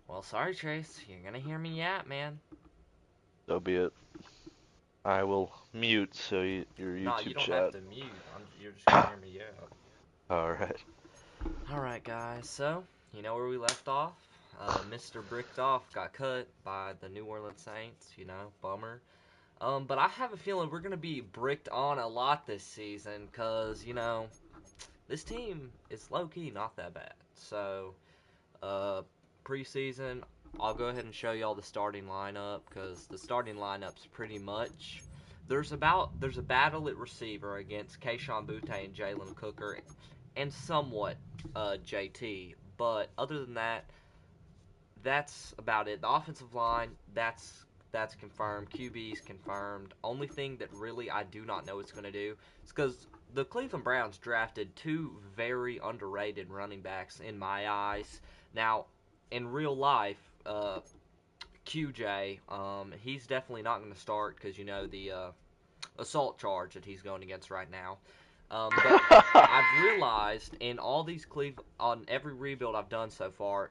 Well, sorry, Trace. You're gonna hear me yap, man. So be it. I will mute your Nah, you YouTube don't have chat. to mute. You're just gonna hear me yap. Alright. Alright, guys. So, you know where we left off? Mr. Bricked Off got cut by the New Orleans Saints. Bummer. But I have a feeling we're gonna be bricked on a lot this season, cause this team is low key not that bad. So, uh, preseason, I'll go ahead and show you all the starting lineup because the starting lineup's pretty much there's a battle at receiver against Kayshawn Butte and Jalen Cooker, and somewhat JT. But other than that, that's about it. The offensive line, that's confirmed. QB's confirmed. Only thing that really I do not know what's going to do is because the Cleveland Browns drafted two very underrated running backs in my eyes. Now, in real life, QJ, he's definitely not going to start because the assault charge that he's going against right now. But I've realized in all these on every rebuild I've done so far,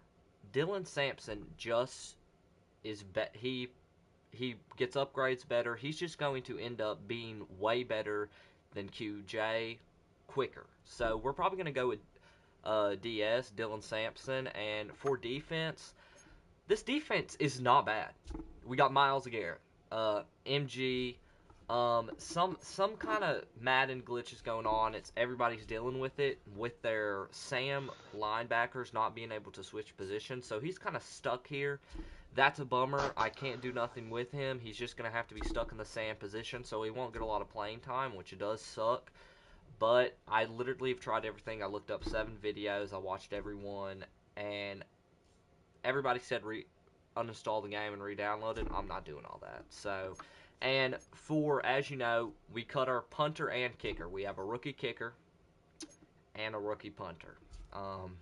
Dylan Sampson just he gets upgrades better. He's just going to end up being way better than QJ quicker. So we're probably going to go with DS Dylan Sampson, and for defense, this defense is not bad. We got Miles Garrett, MG, some kind of Madden glitches going on. It's everybody's dealing with it with their Sam linebackers not being able to switch positions, so he's kind of stuck here. That's a bummer. I can't do nothing with him. He's just gonna have to be stuck in the Sam position, so he won't get a lot of playing time, which it does suck. But I literally have tried everything. I looked up 7 videos. I watched every one, and everybody said uninstall the game and re-download it. I'm not doing all that. So, and for as you know, we cut our punter and kicker. We have a rookie kicker and a rookie punter. Um,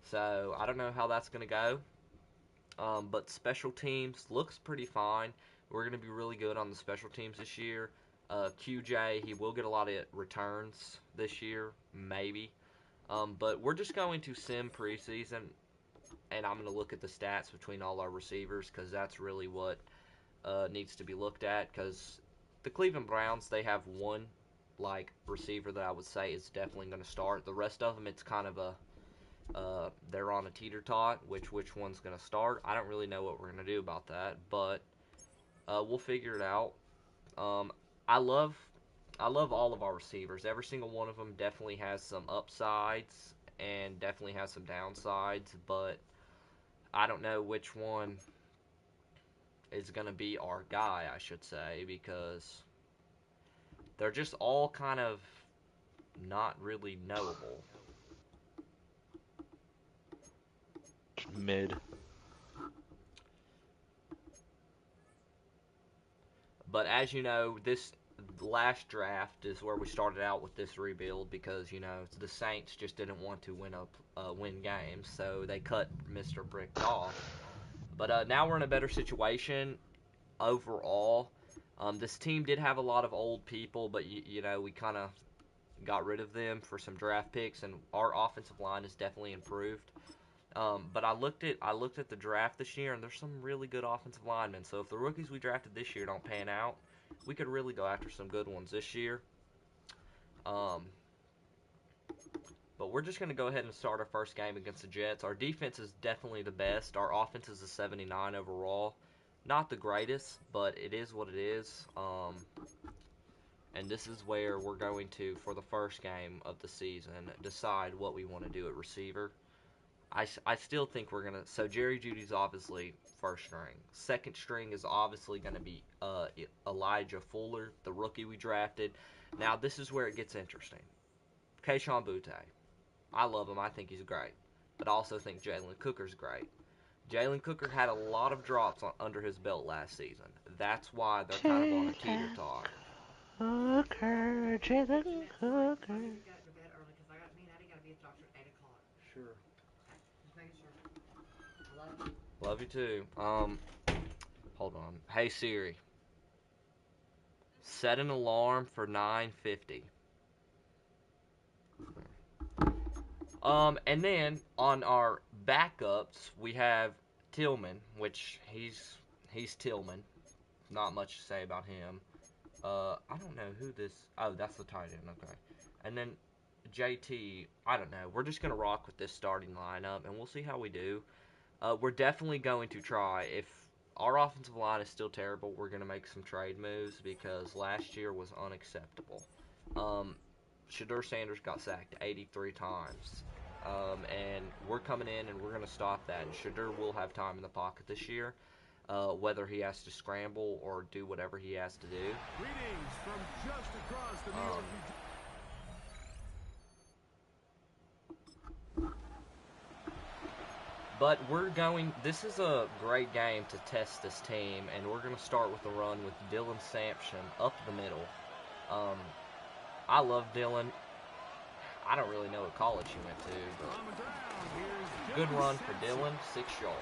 so I don't know how that's gonna go. But special teams looks pretty fine. We're gonna be really good on the special teams this year. QJ, he will get a lot of returns this year, maybe. But we're just going to sim preseason, and I'm going to look at the stats between all our receivers because that's really what needs to be looked at. Because the Cleveland Browns, they have one receiver that I would say is definitely going to start. The rest of them, it's kind of a they're on a teeter tot. Which one's going to start? I don't really know what we're going to do about that, but we'll figure it out. Um, I love I love all of our receivers. Every single one of them definitely has some upsides and definitely has some downsides, but I don't know which one is going to be our guy, I should say, because they're just all kind of not really knowable. Mid. But as you know, this last draft is where we started out with this rebuild because the Saints just didn't want to win games, so they cut Mr. Bricked off. But now we're in a better situation overall. This team did have a lot of old people, but we kind of got rid of them for some draft picks, and our offensive line has definitely improved. But I looked at the draft this year, and there's some really good offensive linemen. So if the rookies we drafted this year don't pan out, we could really go after some good ones this year. Um, but we're just going to go ahead and start our first game against the Jets. Our defense is definitely the best. Our offense is a 79 overall. Not the greatest, but it is what it is. And this is where we're going to, for the first game of the season, decide what we want to do at receiver. I still think we're going to. So Jerry Judy's obviously first string. Second string is obviously going to be Elijah Fuller, the rookie we drafted. Now, this is where it gets interesting. Kayshawn Butte. I love him. I think he's great. But I also think Jalen Cooker's great. Jalen Cooker had a lot of drops under his belt last season. That's why they're kind of on a teeter Jalen tot. Hooker, Jalen Hooker. Sure. Love you too. Hold on. Hey Siri, set an alarm for 9:50. And then on our backups, we have Tillman, which he's Tillman. Not much to say about him. I don't know who this. Oh, that's the tight end. Okay, and then JT. I don't know. We're just gonna rock with this starting lineup, and we'll see how we do. We're definitely going to try. If our offensive line is still terrible, we're gonna make some trade moves because last year was unacceptable. Shedeur Sanders got sacked 83 times. And we're coming in and we're going to stop that. And Shedeur will have time in the pocket this year, whether he has to scramble or do whatever he has to do. Greetings from just across the New York. But this is a great game to test this team, and we're going to start with a run with Dylan Sampson up the middle. I love Dylan. I don't really know what college he went to, but good run for Dylan, 6 yards.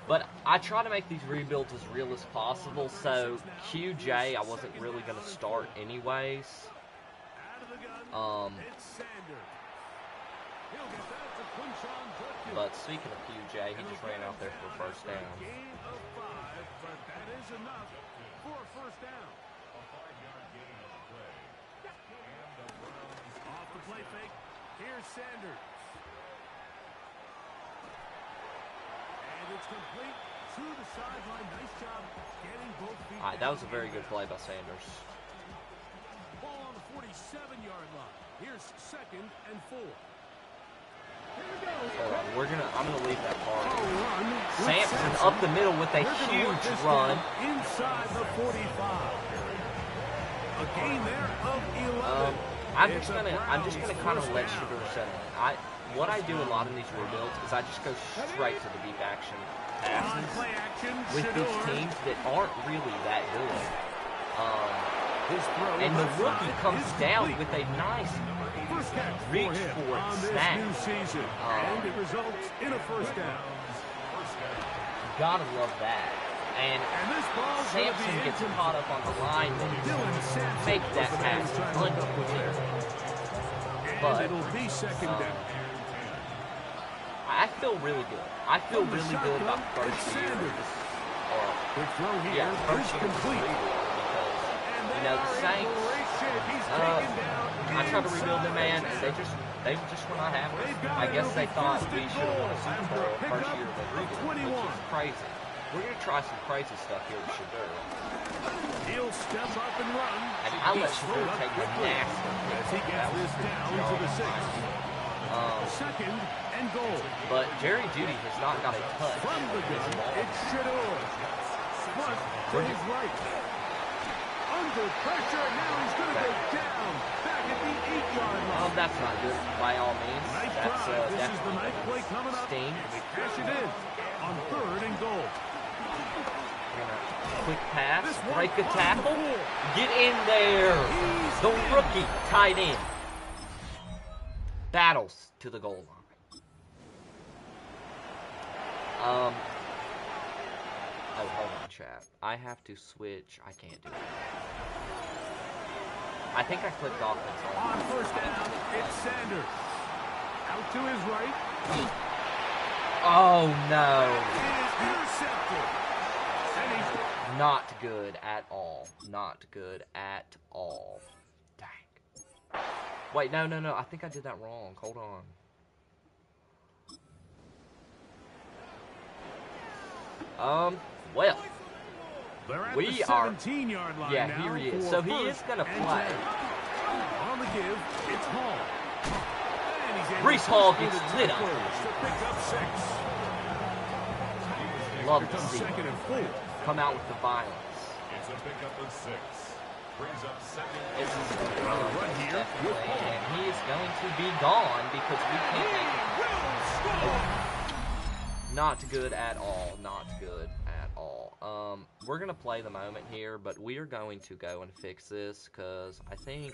But I try to make these rebuilds as real as possible, so QJ I wasn't really going to start anyways. But speaking of QJ, he just ran out there for a first down. But that is enough for a first down. Off the play fake, here's Sanders. And it's complete to the sideline. Nice job getting both feet. All right, that was a very good play by Sanders. Ball on the 47-yard line. Here's 2nd and 4. Hold on, I'm gonna leave that part. Sampson up the middle with a huge run. Inside the 45. A gain there of 11. I'm just gonna kind of let Shedeur settle in. What I do a lot in these rebuilds is I just go straight to the deep action passes with these teams that aren't really that good. And the rookie comes down with a nice reach for it snap. And it results in a first down. Gotta love that. And Sampson gets caught up on the line and make that pass unclear. But it'll be 2nd down. I feel really good. I feel really good about the first year. The throw here is complete. Because, the Saints, I tried to rebuild them, man. They just were not happy. I guess they thought we should have won a Super Bowl first year of the rebuild, which is crazy. We're going to try some crazy stuff here with Shedeur. He'll step up and run. And I'll let Shedeur take the nasty as he gets this down to the 6. 2nd and goal. But Jerry Jeudy has not got a touch from the gun. It's Shedeur. Front to his right. Under pressure. Now he's going to go down. Back at the 8-yard line. That's not good by all means. Nice That's this is the nice play coming up. Sting. And they cash it in on 3rd and goal. Quick pass, break a tackle, get in there. The rookie tight end battles to the goal line. Oh, hold on, chat. I have to switch. I can't do it. I think I clicked offense on first down. It's Sanders out to his right. Oh no! It is intercepted. Not good at all. Not good at all. Dang. Wait, no. I think I did that wrong. Hold on. Well. We are. 17-yard line yeah, here he is. So he is going to play. On the give, it's Hall. Breece Hall gets lit up. Love to see him come out with the violence. It's a pickup of 6. Brings up 2nd. This is a run here, and he is going to be gone because we can't make it. Not good at all. Not good at all. We're gonna play the moment here, but we are going to go and fix this because I think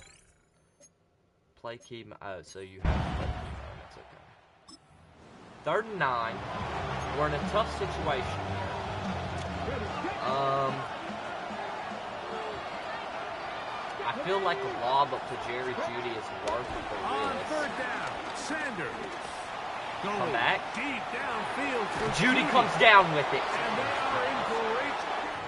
play key. Oh, so you have to play key mode. That's okay. 3rd and 9. We're in a tough situation here. I feel like a lob up to Jerry Jeudy is worth the risk. On 3rd down, Sanders. Come back. Deep downfield for Judy comes down with it. And they are in great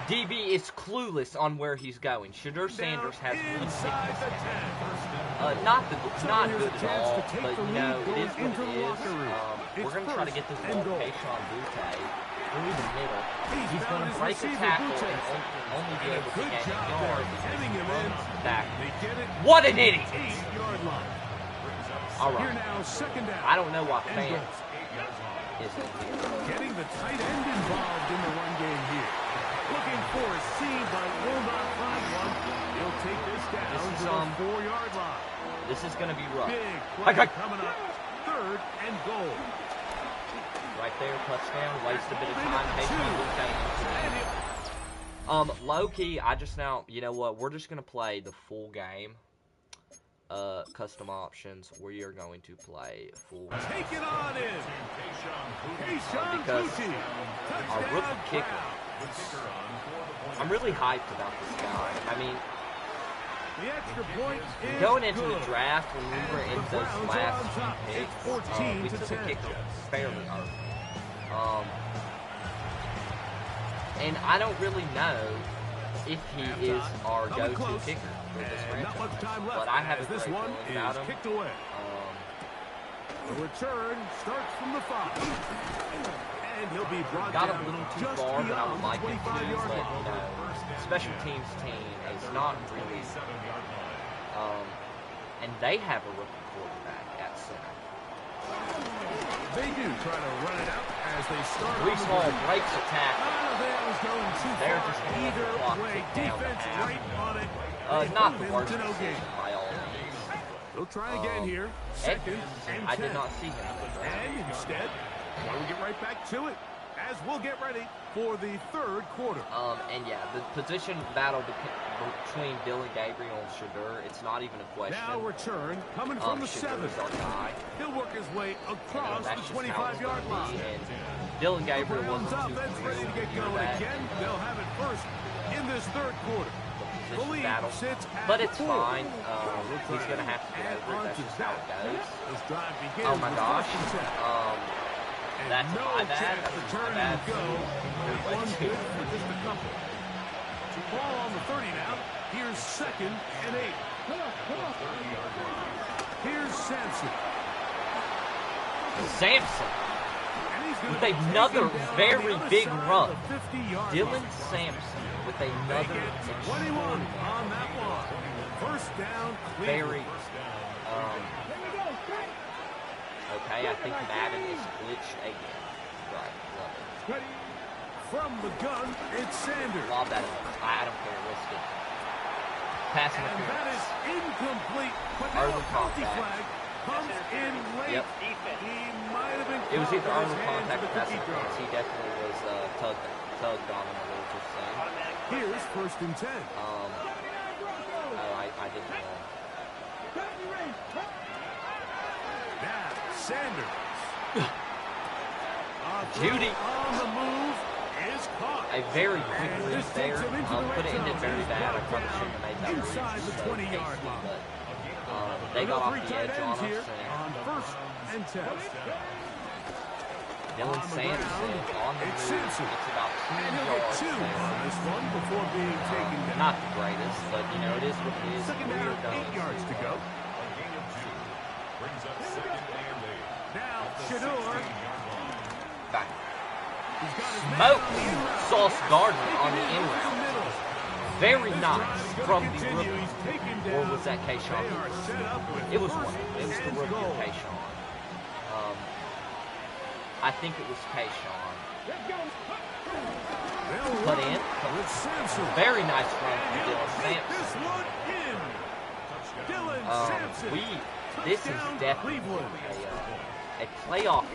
DB is clueless on where he's going. Shadur Sanders has one inside the sickness. 10. Not So here's good a at chance all, to take but the you lead know, it going is what into it the is. locker room. We're It's going to try to first get this and ball to goal. Kayshon Butte through the middle. He's found going to his break a receiver, tackle Butte. and only be able to Good gain a job yard there, because hemming he him in. runs back. They get it. What an idiot! 8-yard line. All Here right. now, second down. I don't know why And Fant goal. isn't here. Getting the tight end involved in the run game here. Looking for a seam, but will not find one. He'll take this down This is, to the 4-yard line. This is going to be rough. Big Okay. play coming up. Third and goal. Right there, touchdown. Waste a bit of time. And Low key, I just now, you know what? We're just gonna play the full game. Custom options. We are going to play full. take it on in. Kayshon because Butte. our rookie Touchdown, kicker. Browns. I'm really hyped about this guy. I mean, The extra point is going into good. the draft when we were in The those Browns are last on few top. picks, It's 14 we to took a 10. kicker fairly early. And I don't really know if he is our Coming go-to close. kicker for this And not much franchise. time left. But I have a as this great one feeling about is him. kicked away. The return starts from the 5. And he'll be brought Got a down little too just far than I beyond would the like it to, 25-yard but line. you know, special teams team is not really, and they have a rookie quarterback at center. They do try to run it out as they start. Reese Hall breaks a tackle. That was going too They're far. just gonna let the Either clock way, tick down to defense half. right on it. Not the They worst move to no decision gain. by all means. They'll try again here. Second and 10. I did not see him. And instead, we'll get right back to it as we'll get ready for the third quarter. And yeah, the position battle between Dylan Gabriel and Shadur, it's not even a question. Now return coming from the 7. Shadur's our guy. He'll work his way across That's the just how it's 25-yard gonna line. be. And Dylan Gabriel Browns wasn't too offense ready to get thrilled going with again. They'll have it first in this third quarter. the The position lead battle. sits at But it's 4. fine. He's going to have to get Add over it. on That's to just how it that. goes. This drive begins Oh my with gosh. first and 10. And That's no my bad. chance That's to my turn bad. and go. One good for just a couple. So ball on the 30 now. Here's second and 8. Here's Sampson. Sampson And he's gonna with be taken another down on very the other big side of run. the 50-yard Dylan line. Sampson with They another get 21 on that one. First down, very. Cleveland. Okay, I think Madden is glitched again. Right, love it. From the gun, it's Sanders. Lob that up. I don't care. Risk it. Pass And that interference. is incomplete. But now Early a penalty contact. flag comes in late. Yep. He might have been It was either caught with early his hands contact to or the pass cookie jar. interference. He definitely was tugged on him a little too soon. Here's first and 10. Oh, I did wrong. Now, Sanders. Judy. On the move is caught. A very quick And read this there. takes him into the But it red ended zone. very He's bad. I brought probably down shouldn't have made that inside the read. 20-yard line. But they got Another off three the tight edge on ends us. here And on first and 10. Dylan On the Sampson ground, on the it's move. Simpson. It's about 2 And he'll get yards 2 on there. this one before being taken down. Not the greatest, but you know, it is what it is. Second We down, are going 8 yards to go. Brings up second and 8. Now, Shadur. back. He's got his man Smoke on the in route. Sauce Gardner Taken on the in in over the route. middle. Very This nice drive is gonna from the continue. rookie. He's taken Or down. was that Kayshon? They are set up with It was first one. It was the and rookie goal. of Kayshon. I think it was Kayshon. They'll Put run in. with Sampson. Very nice run And from he'll Dylan take Sampson. this one in. Dylan Sampson. This is Touchdown, definitely Cleveland. a playoff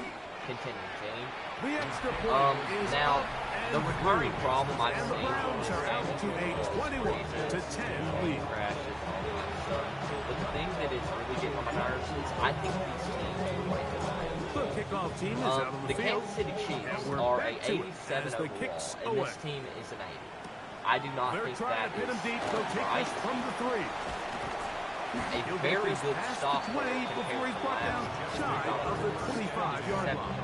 contending team. The extra point is Now, up the and recurring through. problem I've And the seen Browns are out to a 21-10 lead. crashes, all that stuff. But the thing that is really getting on my nerves is I think these teams are way too high. The kickoff team is out on The the field. Kansas City Chiefs And we're are a back to it 87 as the overall, kicks and away. this team is an 80. I do not They're think trying that to pin is him deep. They'll take right. this from the 3. He'll get very this good past stop the 20 before he's brought down shy of the 25-yard line.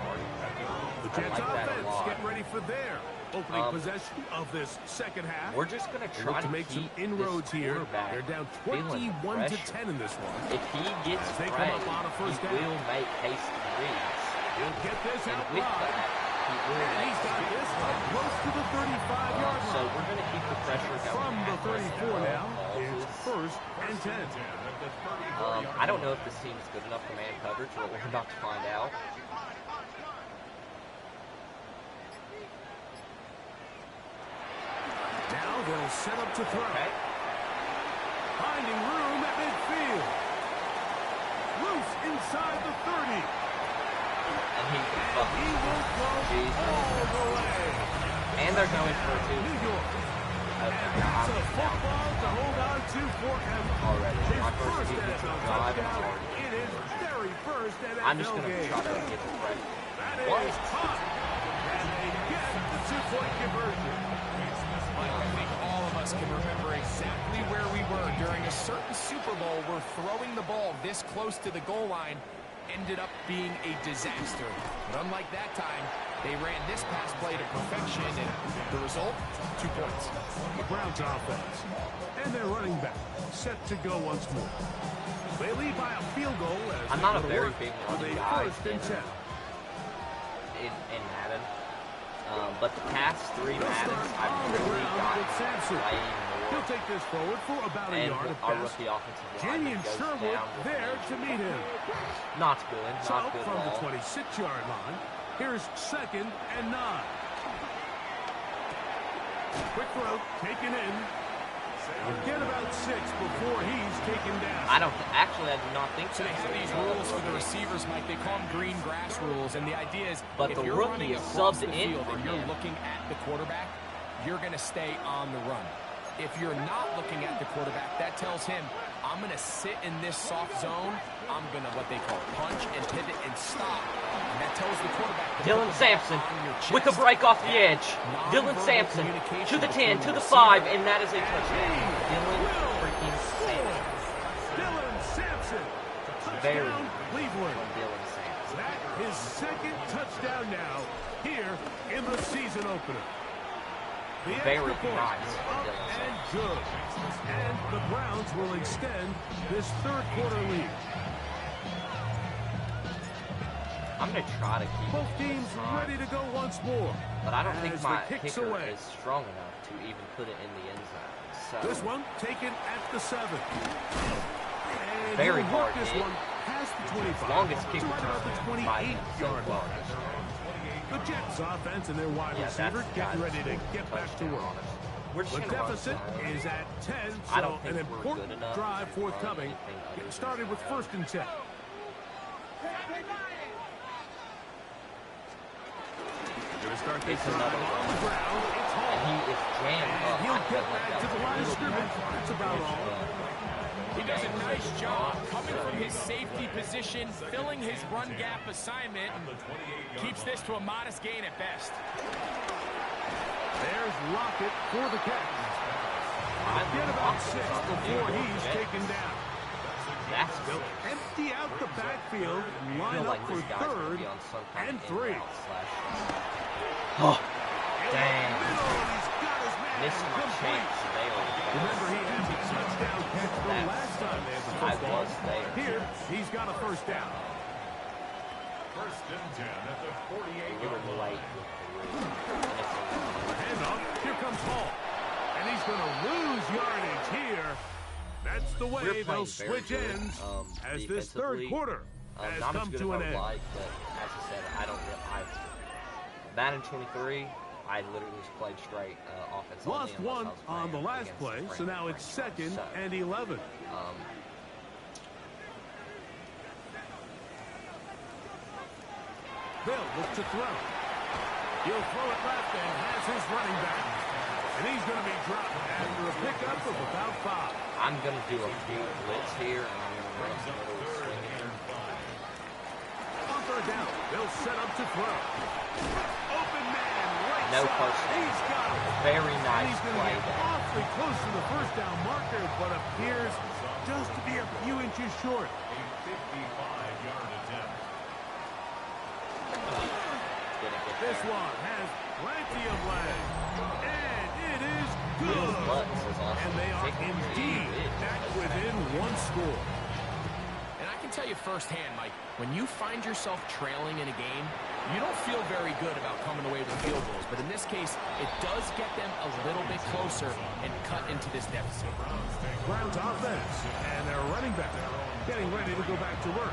The Jets like that a offense lot. getting ready for their opening possession of this second half. We're just going to They try look to make some inroads here. They're down 21-10 in this one. If he gets As they ready, come up on a first he down. will make hasty reads. He'll get this And out with wide. that, he will And make he's got some this reads. up close to the 35-yard So line. we're going to keep the pressure going. From the at us 34 and now ball is is- first and 10. I don't know if this team is good enough for man coverage, but we're about to find out. Now they'll set up to throw. Okay. Finding room at midfield. Loose inside the 30. And he He will go Jesus. all the way. And they're going for a New York. Okay, And that's a I'm down football to hold on to forever. already. His My first first defensive NFL drive and touchdown already. in his very first NFL I'm just going to game. try to get the break. That What? is caught. And they get the two-point conversion. Mike, I think all of us can remember exactly where we were during a certain Super Bowl where throwing the ball this close to the goal line ended up being a disaster. But unlike that time, they ran this pass play to perfection, and the result, 2 points. The Browns offense. And their running back set to go once more. They lead by a field goal as I'm they not go a to very work big with running a guy first and 10. in Madden. But the past 3 They'll Maddens, start I've on the really ground gotten with Sampson. way He'll more. take this forward for about a And yard at our best. rookie offensive Jamie lineman and goes Sherwood down with there an to meet him. Not good, So not good from at the all. 26-yard line, here's 2nd and 9. Quick throw, taken in. We'll get about 6 before he's taken down. I do not think So they have these rules for the receivers, Mike. They call them green grass rules, and the idea is But if the you're rookie running is across subbed the in field for and you're him. looking at the quarterback, you're going to stay on the run. If you're not looking at the quarterback, that tells him, I'm going to sit in this soft zone. I'm going to, what they call, punch and pivot and stop. And that tells the quarterback to Dylan put the ball Sampson on your chest. with a break off the edge. Dylan Nonverbal Sampson communication to the 10, to between the receiver 5, and that is a touchdown. Dylan freaking Sampson. Dylan Sampson. Very Touchdown, Cleveland. from Dylan Sampson. That his 2nd touchdown now here in the season opener. The Very extra point nice is from up Dylan and good. And the Browns will extend this 3rd quarter lead. I'm going to try to keep Both it teams on, ready to go once more. but I don't think as my the kick's kicker away. is strong enough to even put it in the end zone. So This one taken at the 7. And Very he'll work hard this hit. one past the 25. longest to kick right about the return by him so 28-yard far line. this year. The Jets offense and their wide Yeah, receiver that's getting got ready to get back to touchdown work. on us. We're just The gonna run deficit zone. is at 10, I so don't think an we're important good enough drive to forthcoming. run anything other Getting than started with zone. 1st and 10. Going to start this It's drive another on the one. ground. It's Hall. And he is jammed And up. he'll I get feel like back that to the was a line of little scrimmage. bit That's about all. He does a nice job coming from his safety position, filling his run gap assignment, and keeps this to a modest gain at best. There's Lockett for the catch. Get about 6 before he's taken down. That's They'll empty out the backfield and I line feel up like for this guy's gonna 3rd be on some kind and of 3. in-route slash. Oh, In dang. the middle, and he's got his man Missed my complete. chance there. Remember, he had the touchdown catch from last time they had the I football. was there. Here, he's got a first down. First and 10 at the We 48-yard were line. late with the Handoff. Here comes Hall. And he's going to lose yardage here. That's the way We're they'll playing very switch good, ends as this 3rd defensively. quarter has not as come good to as an I would end. like, but as I said, I don't get. Madden 23, I literally just played straight offense. Lost only one unless I was on the playing last against play, Frank- so now it's Frank 2nd so, and 11. Bill looks to throw. He'll throw it left and has his running back. And he's going to be dropped after a pickup of about 5. I'm going to do a few blitz here, and I'm going to run some little swing here. On 3rd down, they'll set up to throw. Open man, right No side. first down. He's got it. Very And nice he's going to play get there. awfully close to the first down marker, but appears to just to be a few inches short. A 55-yard attempt. This one has plenty of leg. And it is good. And they are indeed back within one score. And I can tell you firsthand, Mike, when you find yourself trailing in a game, you don't feel very good about coming away with field goals. But in this case, it does get them a little bit closer and cut into this deficit. Browns offense and their running back getting ready to go back to work.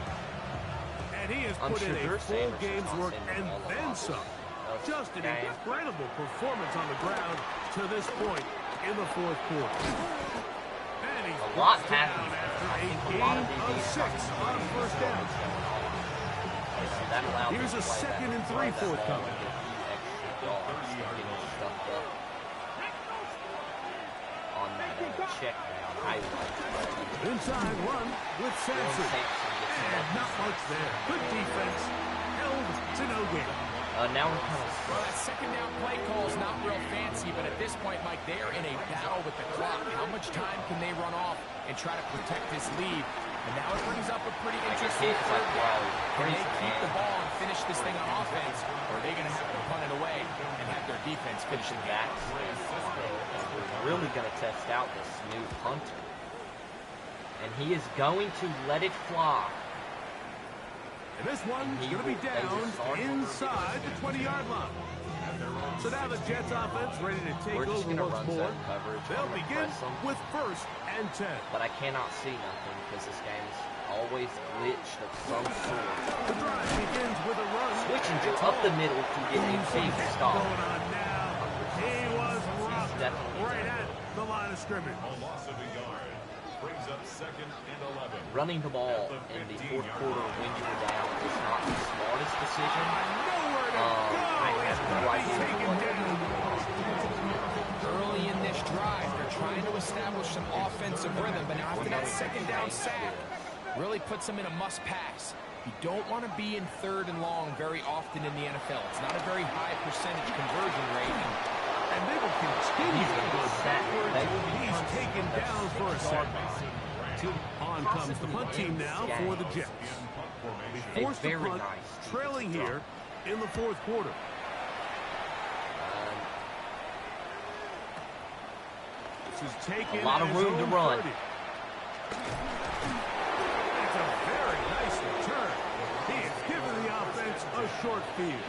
And he has put in a full game's work and then some. Just an incredible performance on the ground to this point in the fourth quarter. And he's A lot down happens. after I a think a gain lot of of these 6 on first down. Here's a 2nd and 3 forthcoming. On that check down highlight. Inside run with Sampson. And not much there. Good defense. Held to no gain. Now we're kind of Well, that second down play call is not real fancy, but at this point, Mike, they are in a battle with the clock. How much time can they run off and try to protect this lead? And now it brings up a pretty interesting third down. Can they keep the ball and finish this thing on offense, or are they going to have to punt it away and have their defense finish the game? We're really going to test out this new punter. And he is going to let it fly. And this one's going to be down inside the 20-yard line. So now the Jets offense ready to take over once more. They'll begin with 1st and 10. But I cannot see nothing because this game is always glitched of some sort. The drive begins with a run. Switching to up the middle to get a big stop. Going on now. He was roughed right at the line of scrimmage. A loss of a yard. Brings up 2nd and 11. Running the ball in the fourth quarter when you're down is not the smartest decision. Nowhere to go. I have no idea Taken what down. Early in this drive, they're trying to establish some offensive rhythm, but after that second down sack, really puts them in a must-pass. You don't want to be in 3rd and long very often in the NFL. It's not a very high percentage conversion rate. And they will continue to go backwards. He's taken down for a sack. On comes the punt team now for the Jets. Forced to punt, trailing here in the fourth quarter. This is taken a lot of room to run. 30. It's a very nice return. He has given the offense a short field.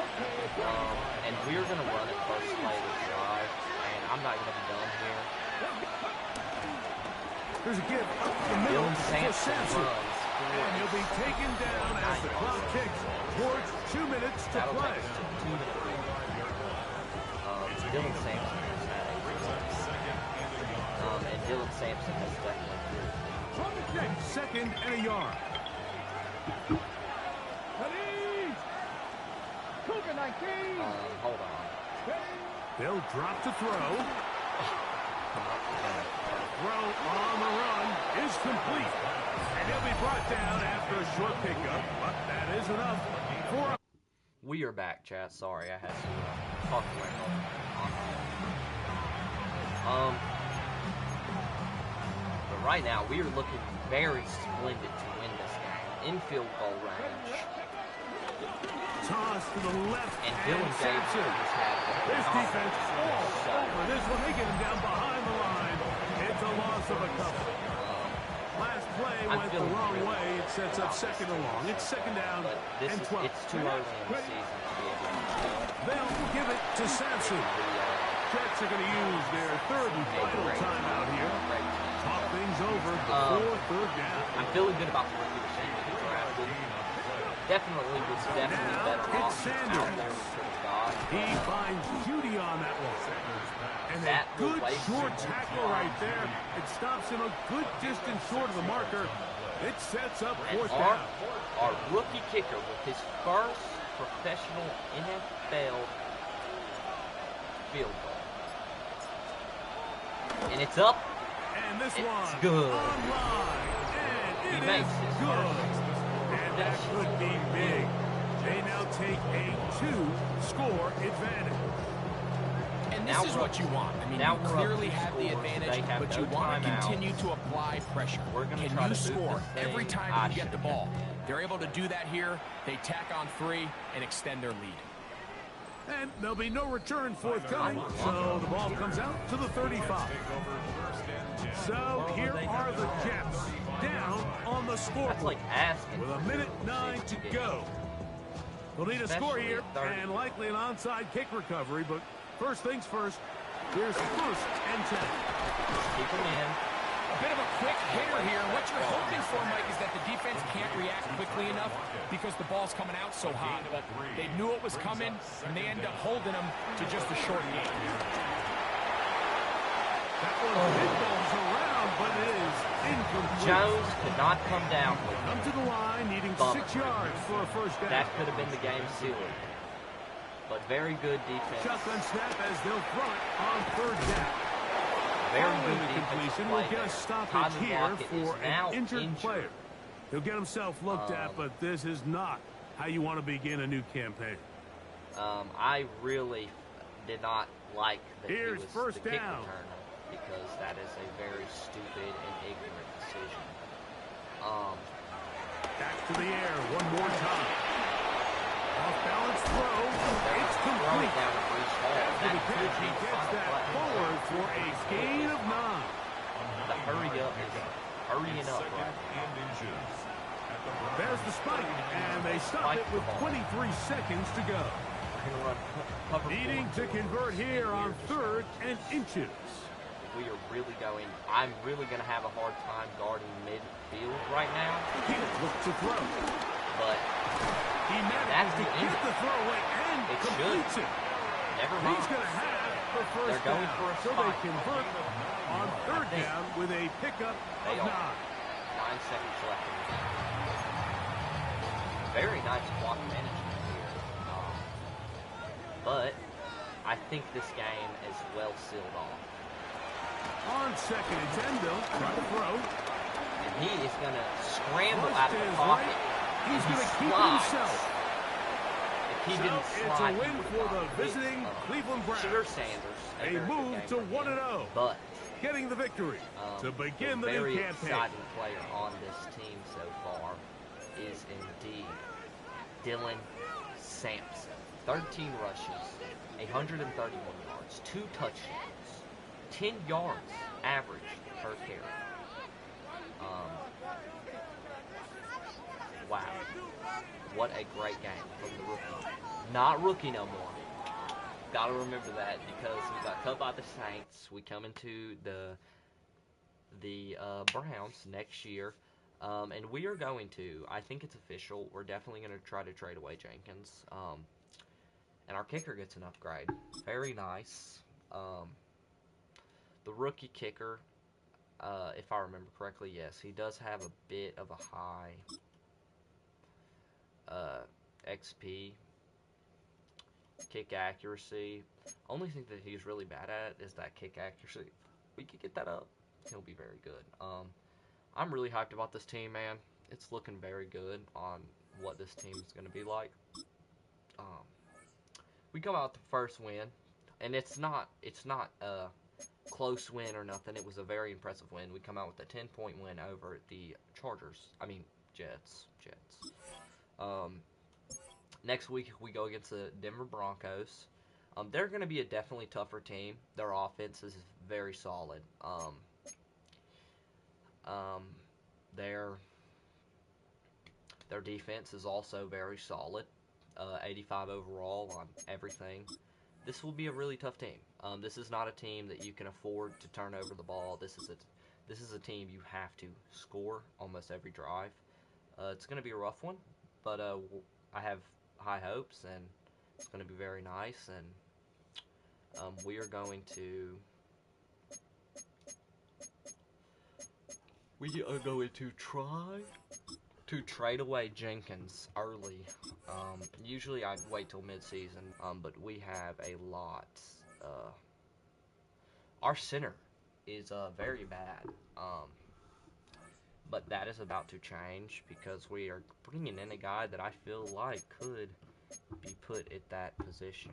And we're going to run it first play of the drive, and I'm not going to be done here. There's a give up the middle Dylan for Sampson Sampson. runs. And he'll be taken down as the clock ticks towards 2 minutes to That'll play. take us to 2 minutes. Dylan Sampson has had a good and Dylan Sampson has definitely good. 2nd and a yard. Hold on. They'll drop to throw. Throw on the run is complete. And he'll be brought down after a short pickup, but that is enough for a... We are back, chat. Sorry, I had to talk away. But right now, we are looking very splendid to win this game. In field goal range. Toss to the left, And Dylan Sampson has had this defense all over this one. They get him down behind the line. It's a loss of a couple. Last play went the wrong way. It sets up 2nd and long. It's 2nd down and 12. It's too early in the season to be able to They'll give it to Sampson. Jets are going to use their 3rd and final timeout here. Talk things over before 3rd down. I'm feeling good about the rookie receiver he drafted. Definitely was definitely Now better it's off Sanders. out there with the God. He finds Judy on that one. And a That good relation short to tackle right there. It stops him a good distance short of the marker. It sets up And 4th down. our rookie kicker with his first professional NFL field goal. And it's up. And this It's one good. online. And He it makes is his good. first. And that could be big. They now take a 2-score advantage. And this is what you want. I mean, you clearly have the advantage, but you want to continue to apply pressure. Can you score every time you get the ball? They're able to do that here. They tack on 3 and extend their lead. And there'll be no return forthcoming, so the ball comes out to the 35. So here are the Jets, down on the scoreboard with 1:09 to go. We'll need a score here and likely an onside kick recovery, but first things first, here's 1st and 10. Keep him in. A bit of a quick hitter here. What you're hoping for, Mike, is that the defense can't react quickly enough because the ball's coming out so hot. But they knew it was coming, and they end up holding them to just a short game. That one hit around, but it is incomplete. Jones could not come down with Come to the line, needing 6 yards for a first down. That could have been the game sealer. But very good defense. Shotgun snap as they'll throw it on 3rd down. Very good completion will get a stoppage here for an injured player. He'll get himself looked at, but this is not how you want to begin a new campaign. I really did not like that he was first the kick down. returner because that is a very stupid and ignorant decision. Back to the air one more time. Off balance throw. It's complete. After the catch, he gets that forward for a gain of 9. The hurry up is hurrying up right now. There's the spike, and they stop it with 23 seconds to go. Needing to convert here on 3rd and inches. We are really going. I'm really going to have a hard time guarding midfield right now. He looks to throw. But he manages to get the throw away and completes it. Never mind. He's going to have the first They're going down. for a So spot. they convert on 3rd down with a pickup of 9. 9 seconds left in the game. Very nice clock management here. But I think this game is well sealed off. On 2nd and 10, Bill, try to throw. And he is going to scramble out of the pocket. He's going to keep it himself. If he didn't slide, it's a win for the visiting Cleveland Browns. Sugar Sanders. They move to 1-0. But getting the victory to begin the new very campaign. exciting player on this team so far is indeed Dylan Sampson. 13 rushes, 131 yards, 2 touchdowns, 10 yards average per carry. Wow. What a great game from the rookie. Not rookie no more. Gotta remember that because we got cut by the Saints. We come into the Browns next year. And we are going to, I think it's official, we're definitely going to try to trade away Jenkins. And our kicker gets an upgrade. Very nice. The rookie kicker, if I remember correctly, yes, he does have a bit of a high XP. Kick accuracy. Only thing that he's really bad at is that kick accuracy. We could get that up. He'll be very good. I'm really hyped about this team, man. It's looking very good on what this team is going to be like. We come out with the first win, and it's not a close win or nothing. It was a very impressive win. We come out with a 10-point win over the Jets. Next week we go against the Denver Broncos. They're going to be a definitely tougher team. Their offense is very solid. Their defense is also very solid. 85 overall on everything. This will be a really tough team. This is not a team that you can afford to turn over the ball. This is a team you have to score almost every drive. It's going to be a rough one, but I have high hopes, and it's going to be very nice. And we are going to try to trade away Jenkins early. Usually I'd wait till mid-season, but we have a lot. Our center is very bad, but that is about to change because we are bringing in a guy that I feel like could be put at that position.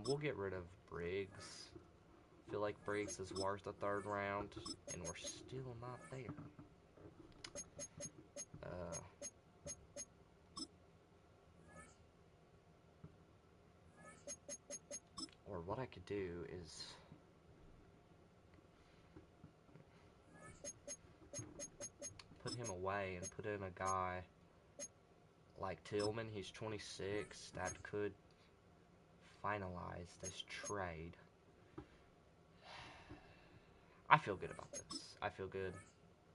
We'll get rid of Briggs. I feel like Briggs is worth a third round, and we're still not there. Or what I could do is put him away and put in a guy like Tillman. He's 26. That could finalize this trade. I feel good about this. I feel good.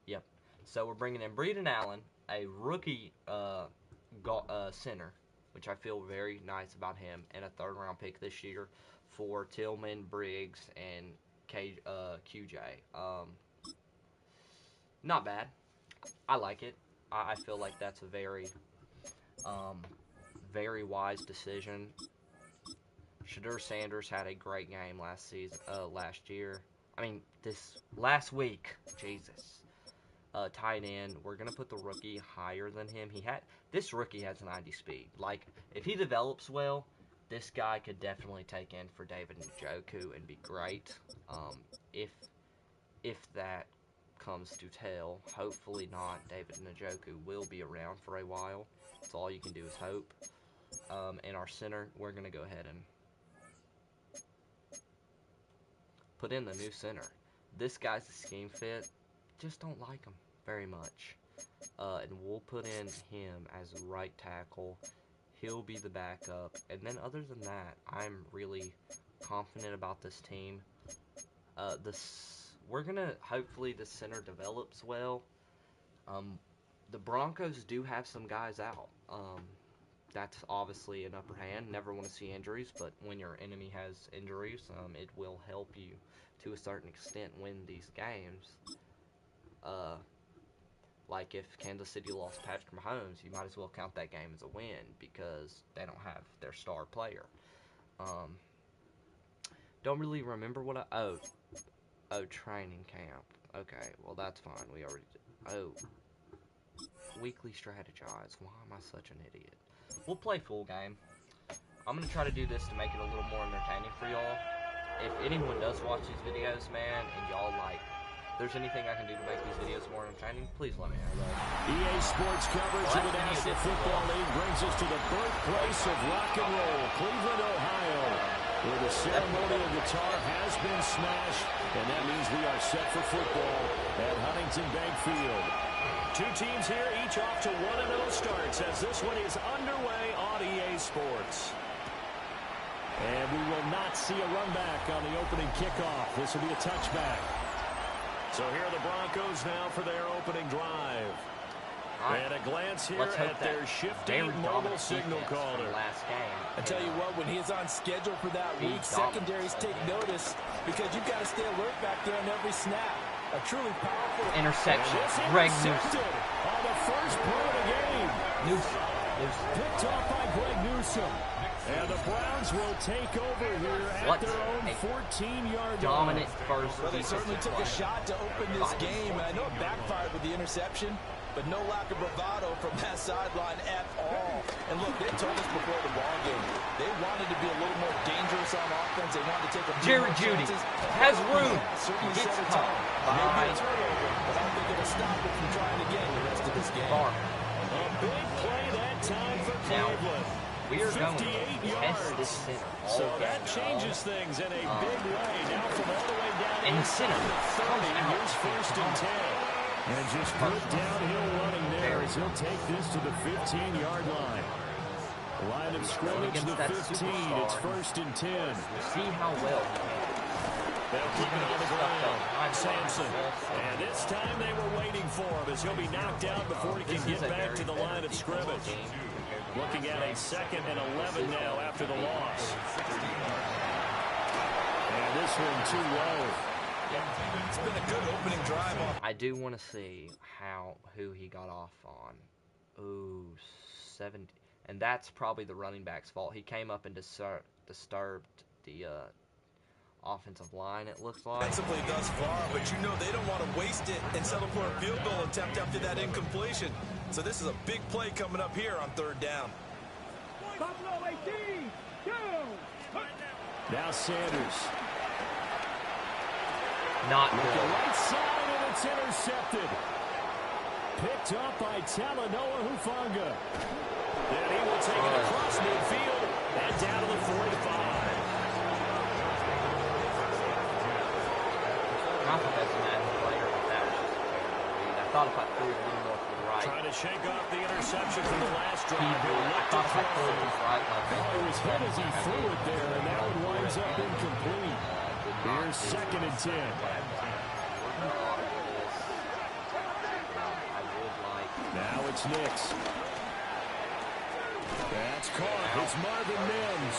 Yep. So we're bringing in Breeden Allen, a rookie center, which I feel very nice about him, and a third-round pick this year for Tillman, Briggs, and QJ. Not bad. I like it. I feel like that's a very, very wise decision. Shadur Sanders had a great game last year. I mean, last week. Jesus. Tight end. We're gonna put the rookie higher than him. This rookie has 90 speed. Like, if he develops well, this guy could definitely take in for David Njoku and be great. If that comes to tell, hopefully not. David Njoku will be around for a while. That's all you can do is hope. In our center, we're gonna go ahead and put in the new center. This guy's a scheme fit. Just don't like him very much. And we'll put in him as right tackle. He'll be the backup. And then other than that, I'm really confident about this team. We're going to, hopefully the center develops well. The Broncos do have some guys out. That's obviously an upper hand. Never want to see injuries, but when your enemy has injuries, it will help you to a certain extent win these games. Like if Kansas City lost Patrick Mahomes, you might as well count that game as a win because they don't have their star player. Don't really remember what training camp. Okay, well that's fine. We already did. Weekly strategize. Why am I such an idiot? We'll play full game. I'm going to try to do this to make it a little more entertaining for y'all. If anyone does watch these videos, man, and y'all like, there's anything I can do to make these videos more entertaining, please let me know. EA Sports coverage of the National Football League brings us to the birthplace of rock and roll, Cleveland, Ohio, where the ceremonial guitar has been smashed, and that means we are set for football at Huntington Bank Field. Two teams here, each off to 1-0 starts as this one is underway on EA Sports. And we will not see a run back on the opening kickoff. This will be a touchback. So here are the Broncos now for their opening drive. And a glance here at their shifty mobile signal caller. Last game. I tell you what, when he's on schedule for that week, secondaries take notice because you've got to stay alert back there on every snap. A truly powerful interception. Greg Newsome. On the first play of the game. Newsome. Picked off by Greg Newsome. And the Browns will take over here at their own 14-yard line. Dominant first. Well, they certainly took a shot to open this game. I know it backfired with the interception, but no lack of bravado from that sideline at all. And look, they told us before the ball game, they wanted to be a little more dangerous on offense. They wanted to take a few Jerry more Jeudy chances. has room. Certainly Gets set a caught tone. Maybe a turnover, but I don't think it'll stop it from trying again the rest of this game. A big play that time for Cleveland. We are going to test this center all So game. that changes things in a big way. Now from all the way down And the center comes out. Here's 1st and 10. And just good downhill running there as he'll take this to the 15-yard line. Line of scrimmage to the 15. It's 1st and 10. We'll see how well he can. They'll keep it on the ground. Sampson. And this time they were waiting for him as he'll be knocked out before he can get back to the line of scrimmage. Looking at a 2nd and 11 now after the loss. And this one too low. It's been a good opening drive. I do want to see who he got off on. Ooh, 70. And that's probably the running back's fault. He came up and disturbed the offensive line, it looks like. Defensively thus far, but you know they don't want to waste it and settle for a field goal attempt after that incompletion. So this is a big play coming up here on 3rd down. Now Sanders. Not With the good. right side, and it's intercepted. Picked up by Talanoa Hufanga. And he will take it across midfield and down to the 45. Not the best match player, but that was just a terrible read. I thought if I threw it a little more to the right. Trying to shake off the interception from the last drive. I thought if I threw it to the right, It was hit as he threw it there, and that one winds up incomplete. Here's 2nd and 10. Now it's Nix. That's caught. It's Marvin Mims.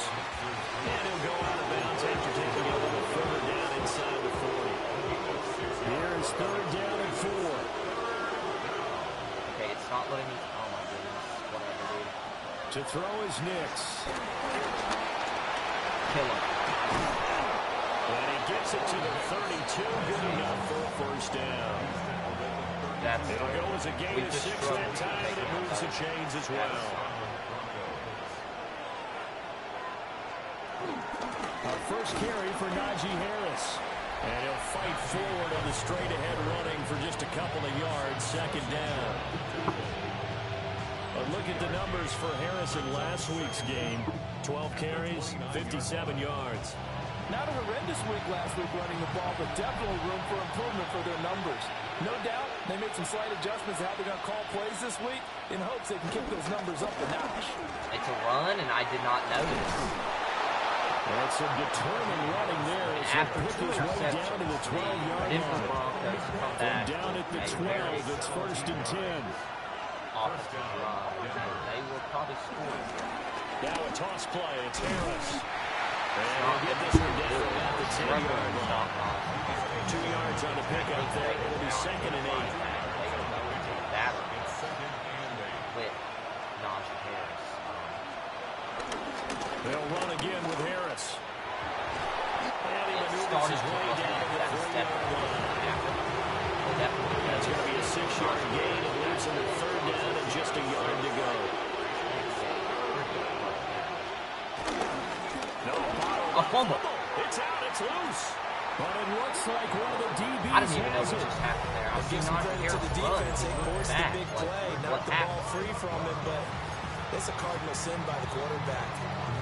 And he'll go out of bounds after taking it a little further down inside the 40. Here is 3rd down and 4. Okay, it's not letting me. Oh my goodness. Whatever, dude. To throw is Nix. Kill him. And he gets it to the 32. Good enough for a 1st down. It'll go as a gain of 6 that time, and it moves the chains as well. Our first carry for Najee Harris. And he'll fight forward on the straight-ahead running for just a couple of yards, 2nd down. But look at the numbers for Harris in last week's game. 12 carries, 57 yards. Not a horrendous week last week running the ball, but definitely room for improvement for their numbers. No doubt, they made some slight adjustments to how they're going to call plays this week in hopes they can kick those numbers up a notch. It's a run, and I did not notice. That's some determined running there as he put his way down to the 12-yard line. And down at the 12, it's 1st and 10. Offensive run. They will probably score. Now a toss play. It's Harris. And he'll get this one down about the 10-yard line. 2 yards on the pickup there. It'll be 2nd and 8. That with Najee Harris. They'll run again with Harris. And he maneuvers his way down to the 3-yard line. That's going to be a 6-yard gain. It leaves him at 3rd down and just a yard to go. No, a fumble. It's out. It's loose. But it looks like one of the DBs I didn't even know what just happened there. I Give some credit to the defense. They forced the big What play, knocked the ball happened? free from him, but it's a cardinal sin by the quarterback.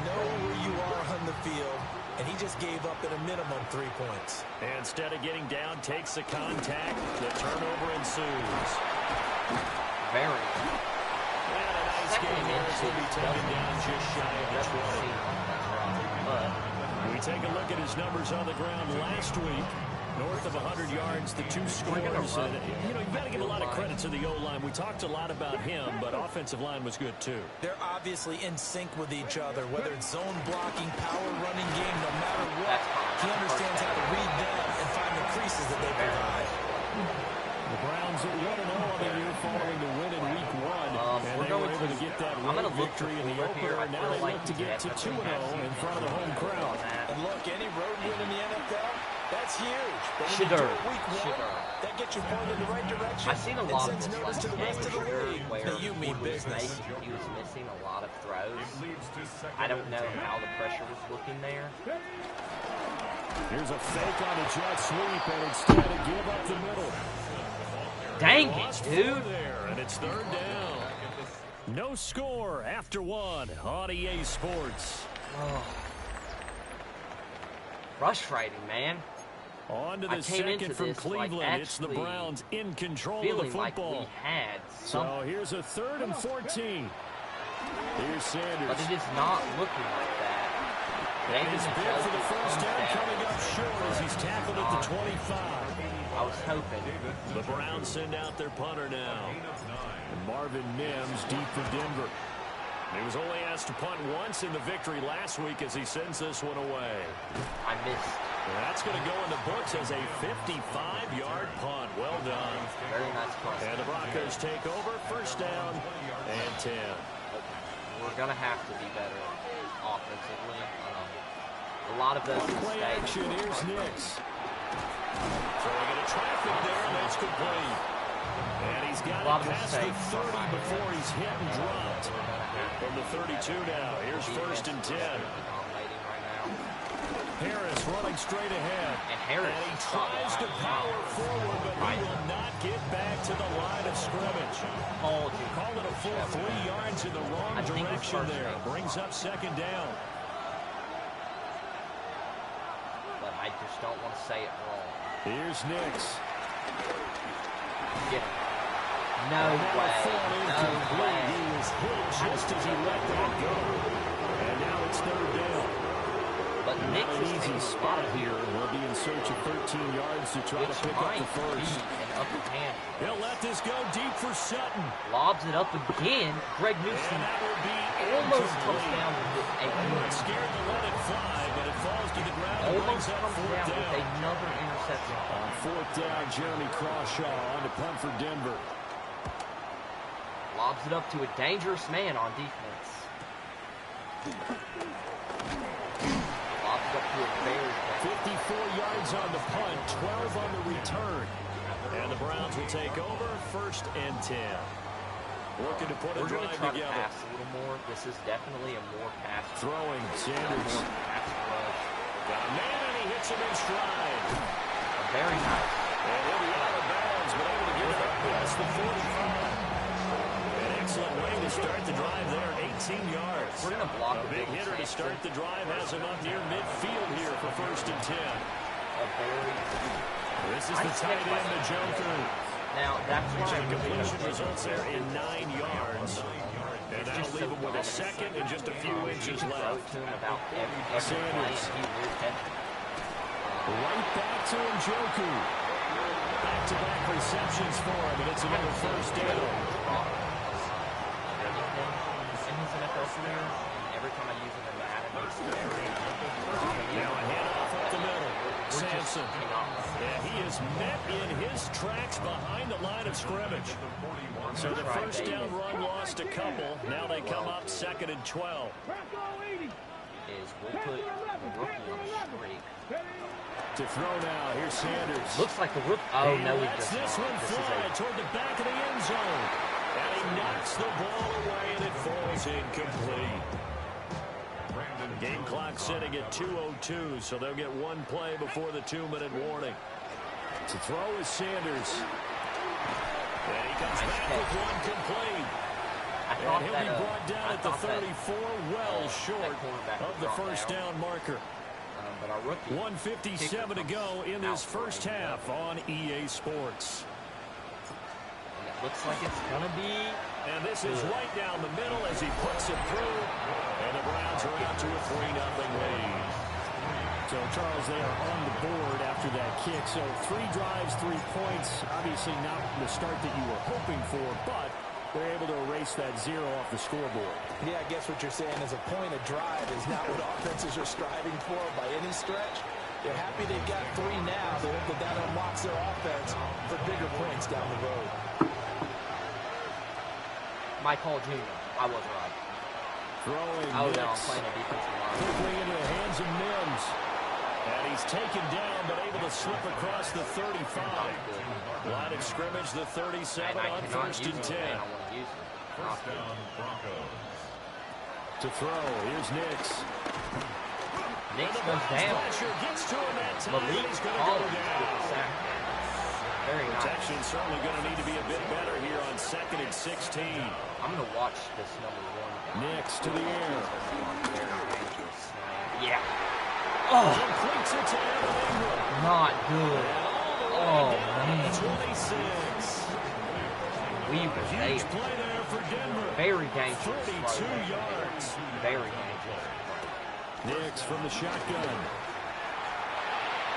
Know where you are on the field, and he just gave up at a minimum 3 points. And instead of getting down, takes the contact. The turnover ensues. Very. And a nice game here as he'll be taken down just shy of the 20. But we take a look at his numbers on the ground last week. North of 100 yards, the 2 scores. And, you've got to give a lot of credit to the O-line. We talked a lot about him, but offensive line was good too. They're obviously in sync with each other, whether it's zone blocking, power running game, no matter what. He understands how to read them and find the creases that they provide. The Browns are 1-0 on the year following the win in week 1. And they were able to get that road victory in the opener. Now they look to get to 2-0 in front of the home crowd. And look, any road win in the NFL, that's huge. But when you Shedeur. do it week 1, that gets you pointed in the right direction. I've seen a lot of sends this notice to the rest of the league where that you mean business. he was missing a lot of throws. I don't know how the pressure was looking there. Here's a fake on a jet sweep, and instead of give up the middle. Dang it, dude. There, and it's 3rd down. No score after 1 on EA Sports. Oh. Frustrating, man. On to the second from Cleveland. It's the Browns in control of the football. Like we had so here's a 3rd and 14. Here's Sanders. But it is not looking like that. And his bid for the 1st down coming up short as he's tackled at the 25. I was hoping. The Browns send out their punter now. And Marvin Mims deep for Denver. He was only asked to punt once in the victory last week as he sends this one away. I missed. And that's going to go in the books as a 55-yard punt. Well done. Very nice punt. And the Broncos take over. 1st down and 10. We're going to have to be better offensively. A lot of those play action. Here's Nix. Throwing into traffic there, and that's complete. And he's got it past the 30 before he's hit and dropped. From the 32 now, here's first and 10. Harris running straight ahead. And he tries to power forward, but he will not get back to the line of scrimmage. Called it a full 3 yards in the wrong direction there. Brings up second down. But I just don't want to say it wrong. Here's Nix. Get him. No way. No way. He was hit just as he let that go. And now it's third down. But Nix an is easy spot here. We'll be in search of 13 yards to try to pick up the first. He'll let this go deep for Sutton. Lobs it up again. Greg Newsom almost comes down with a scared to let it fly, but it falls to the ground. Almost comes down with another interception. On fourth down, Jeremy Crawshaw on to punt for Denver. Lobs it up to a dangerous man on defense. Lobs it up to a very 54 yards on the punt, 12 on the return. And the Browns will take over first and 10. Looking to put a drive together. We're going to try to pass a little more. This is definitely a more pass. Throwing Sanders. Got a man and he hits him in stride. Very nice. And he'll be out of bounds, but able to get it up past the 45. An excellent way to start the drive there, 18 yards. We're going to block a big hitter to start the drive, has him up near midfield here for first and 10. This is the tight end, the Joker. Now, that's why the completion results there in 9 yards. And that'll leave him with a second and just a few inches left. Sanders. Right back to Njoku. Back-to-back receptions for him, and it's another first down. In his NFL career, every time I use him in Madden, now a handoff up the middle. Sampson. And he is met in his tracks behind the line of scrimmage. So the first down run lost a couple. Now they come up second and 12. We'll put the rookie on the streak. To throw now, here's Sanders. Looks like the rookie. Oh, no, he does this not. one fly toward the back of the end zone. And he knocks the ball away, and it falls incomplete. Game clock sitting at 2:02, so they'll get one play before the 2-minute warning. To throw is Sanders. And he comes back with one complete. And he'll be brought down at the 34, well short of the first down marker. 1:57 to go in this first half on EA Sports. It looks like it's going to be. And this is right down the middle as he puts it through. And the Browns are out to a 3-0 lead. So, Charles, they are on the board after that kick. So 3 drives, 3 points. Obviously not the start that you were hoping for, but they're able to erase that 0 off the scoreboard. Yeah, I guess what you're saying is a point of drive is not what offenses are striving for by any stretch. They're happy they've got 3 now. They hope that unlocks their offense for bigger points down the road. Mike Hall Jr. I was right. Throwing no, I'm playing a defensive line. Quickly into the hands of Mims. And he's taken down, but able to slip across the 35. Line of scrimmage, the 37 on first and 10. First down, Broncos. To throw, here's Nix. Nix goes down. Gets to him that time. Malik He's going to go with down. the sack. Very nice. Protection certainly going to need to be a bit better here on second and 16. I'm going to watch this number 1 guy. Nix to the air. Yeah. Oh. Completes it to Ingram. Not good. Oh, man. 26. We were Huge play there for Denver. very dangerous. 42 yards. Very dangerous. Nix from the shotgun.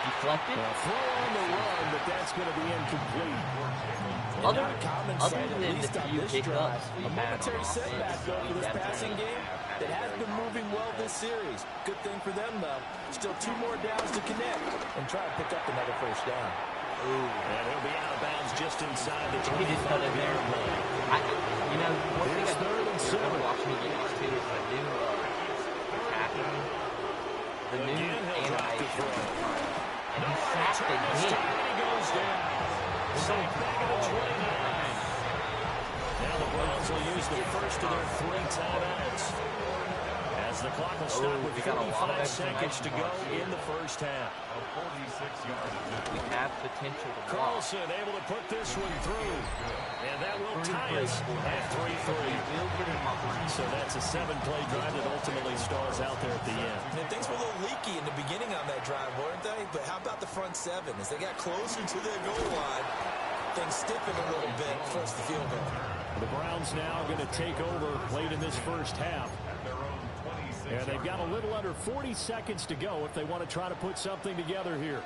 Deflected. Throw on the run, but that's going to be incomplete. Other than the few hiccups we a had momentary on setback offense, though for this passing definitely game that has been moving well this series. Good thing for them though. Still 2 more downs to connect and try to pick up another first down. Ooh. And he'll be out of bounds just inside the 25. He just cut in there. One thing I do watch me get used to is the new attacking, the new animation. And he sacked again. He goes down. Sack back at the 29. Now the Browns will use the first of their 3 timeouts. As the clock will stop with 45 seconds to go in the first half. We have potential to block. Carlson able to put this one through. And that will tie us at 3-3. So that's a 7-play drive that ultimately stalls out there at the end. And things were a little leaky in the beginning on that drive, weren't they? But how about the front 7? As they got closer to their goal line, things stiffened a little bit, forced the field goal. The Browns now going to take over late in this first half. And they've got a little under 40 seconds to go if they want to try to put something together here.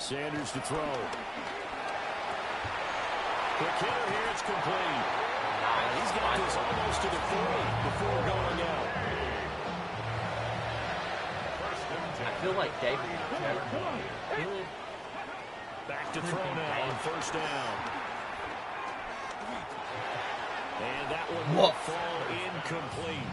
Sanders to throw. Quick hitter here, it's complete. And he's got this almost to the 40 before going out. I feel like David. Back to throw now on first down. And that one will fall incomplete.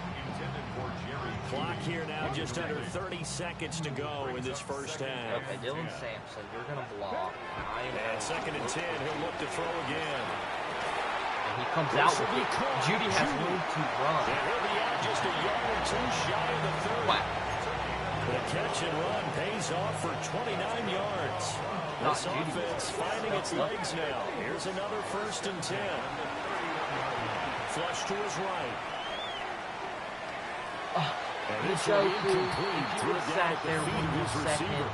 Clock here now just under 30 seconds to go in this first half. Okay, Dylan Sampson, you're going to block. And 2nd and 10, he'll look to throw again. And he comes out with it. Judy has room to run. And he'll be out just a yard or 2 shy of the 30. Wow. The catch and run pays off for 29 yards. This offense finding its legs now. Here's another 1st and 10. Flush to his right. And it's incomplete. Threw it down at the feet of his receiver.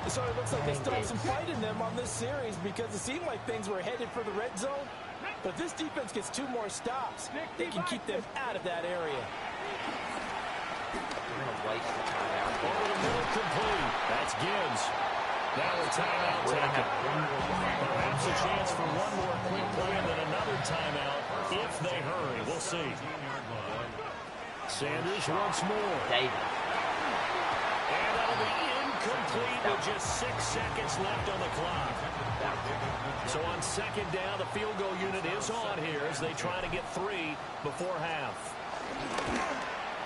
So it looks like they still have some fight in them on this series because it seemed like things were headed for the red zone. But this defense gets 2 more stops. They can keep them out of that area. We're going to waste the timeout. Over the middle, complete. That's Gibbs. Now a timeout taken. Perhaps a chance for one more quick play and then another timeout if they hurry. We'll see. Sanders once more. David. And that'll be incomplete with just 6 seconds left on the clock. So on 2nd down, the field goal unit is on here as they try to get 3 before half.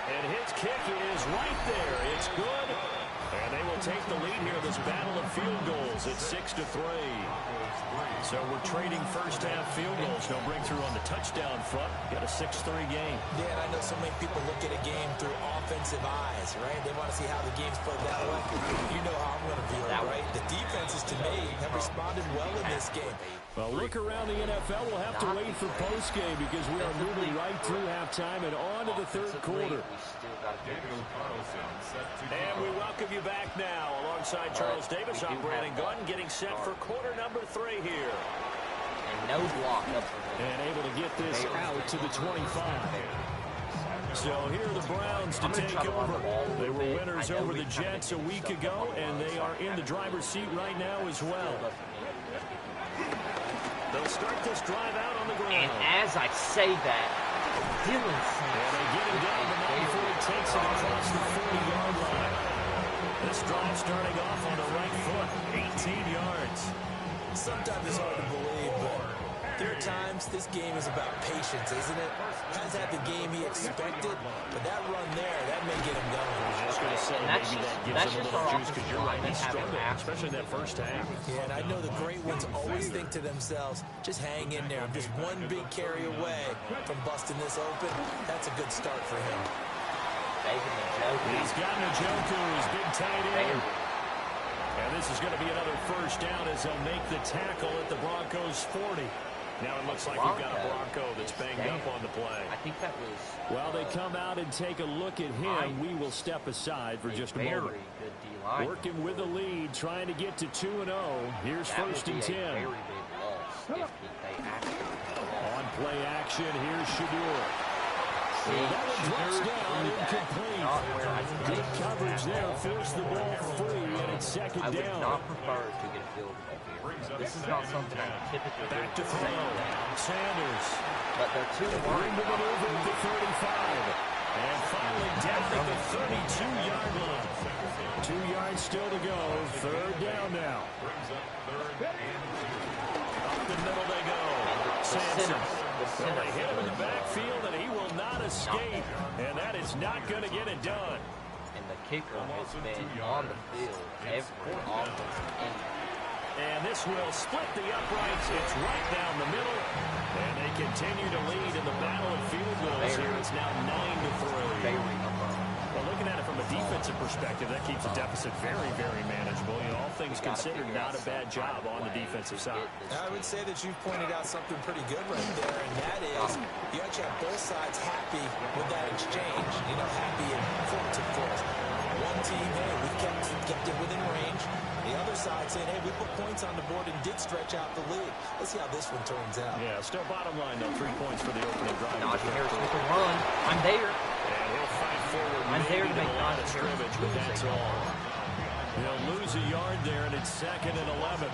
And his kick is right there. It's good. And they will take the lead here in this battle of field goals at 6-3. So we're trading first half field goals. No breakthrough on the touchdown front. Got a 6-3 game. Yeah, and I know so many people look at a game through offensive eyes, right? They want to see how the game's played that way. You know how I'm going to view it, right? The defenses, to me, have responded well in this game. Well, look around the NFL. We'll have to wait for postgame because we are moving right through halftime and on to the 3rd quarter. And we welcome you back now alongside Charles Davis. I'm Brandon Gunn getting set for quarter number 3 here. And no block up for him. And able to get this out to the 25. So here are the Browns to take over. They were winners over the Jets a week ago, and they are in the driver's seat right now as well. They'll start this drive out on the ground. And as I say that, Dylan Sampson. And they get him down the 94. He takes it across the 40-yard line. This drive starting off on the right foot, 18 yards. Sometimes it's hard to believe, but there are times this game is about patience, isn't it? Has had the game he expected, but that run there, that may get him going. I was just going to say, maybe that gives him a little juice because you're right, he struggled, especially in that first half. Yeah, and I know the great ones always think to themselves, just hang in there. I'm just one big carry away from busting this open. That's a good start for him. He's got Njoku, his big tight end. And this is going to be another first down as they'll make the tackle at the Broncos' 40. Now it looks like we've got a Bronco that's banged up on the play. I think that was... Well, they come out and take a look at him. We will step aside for just a moment. Good D-line. Working with the lead, trying to get to 2-0. Here's first and 10. Very big loss if they actually... On play action, here's Shadur. That one drops down, incomplete. Good coverage there, forced the ball free, and it's 2nd down. I would not prefer to get a field goal here. This is not something I typically do. Back to throw. Sanders. But they're too worried to maneuver at the 35. And finally down at the 32-yard line. 2 yards still to go. 3rd down now. Up the middle they go. Sampson. Well, they hit him in the backfield, and he will not escape. And that is not going to get it done. And the kicker has been on the field every offensive inning. And this will split the uprights. It's right down the middle. And they continue to lead in the battle of field goals here. It's now 9-3. Well, looking at it from a defensive perspective, that keeps the deficit very, very manageable. You know, all things considered, not a bad job on the defensive side. I would say that you've pointed out something pretty good right there, and that is you actually have both sides happy with that exchange. You know, happy in front, of course. One team, hey, we kept it within range. The other side saying, hey, we put points on the board and did stretch out the lead. Let's see how this one turns out. Yeah, still bottom line, though. 3 points for the opening drive. Najee Harris with a run. I'm there. And he'll fight forward. I'm there to maybe make a lot of Najee scrimmage, but that's all. He'll lose a yard there, and it's 2nd and 11.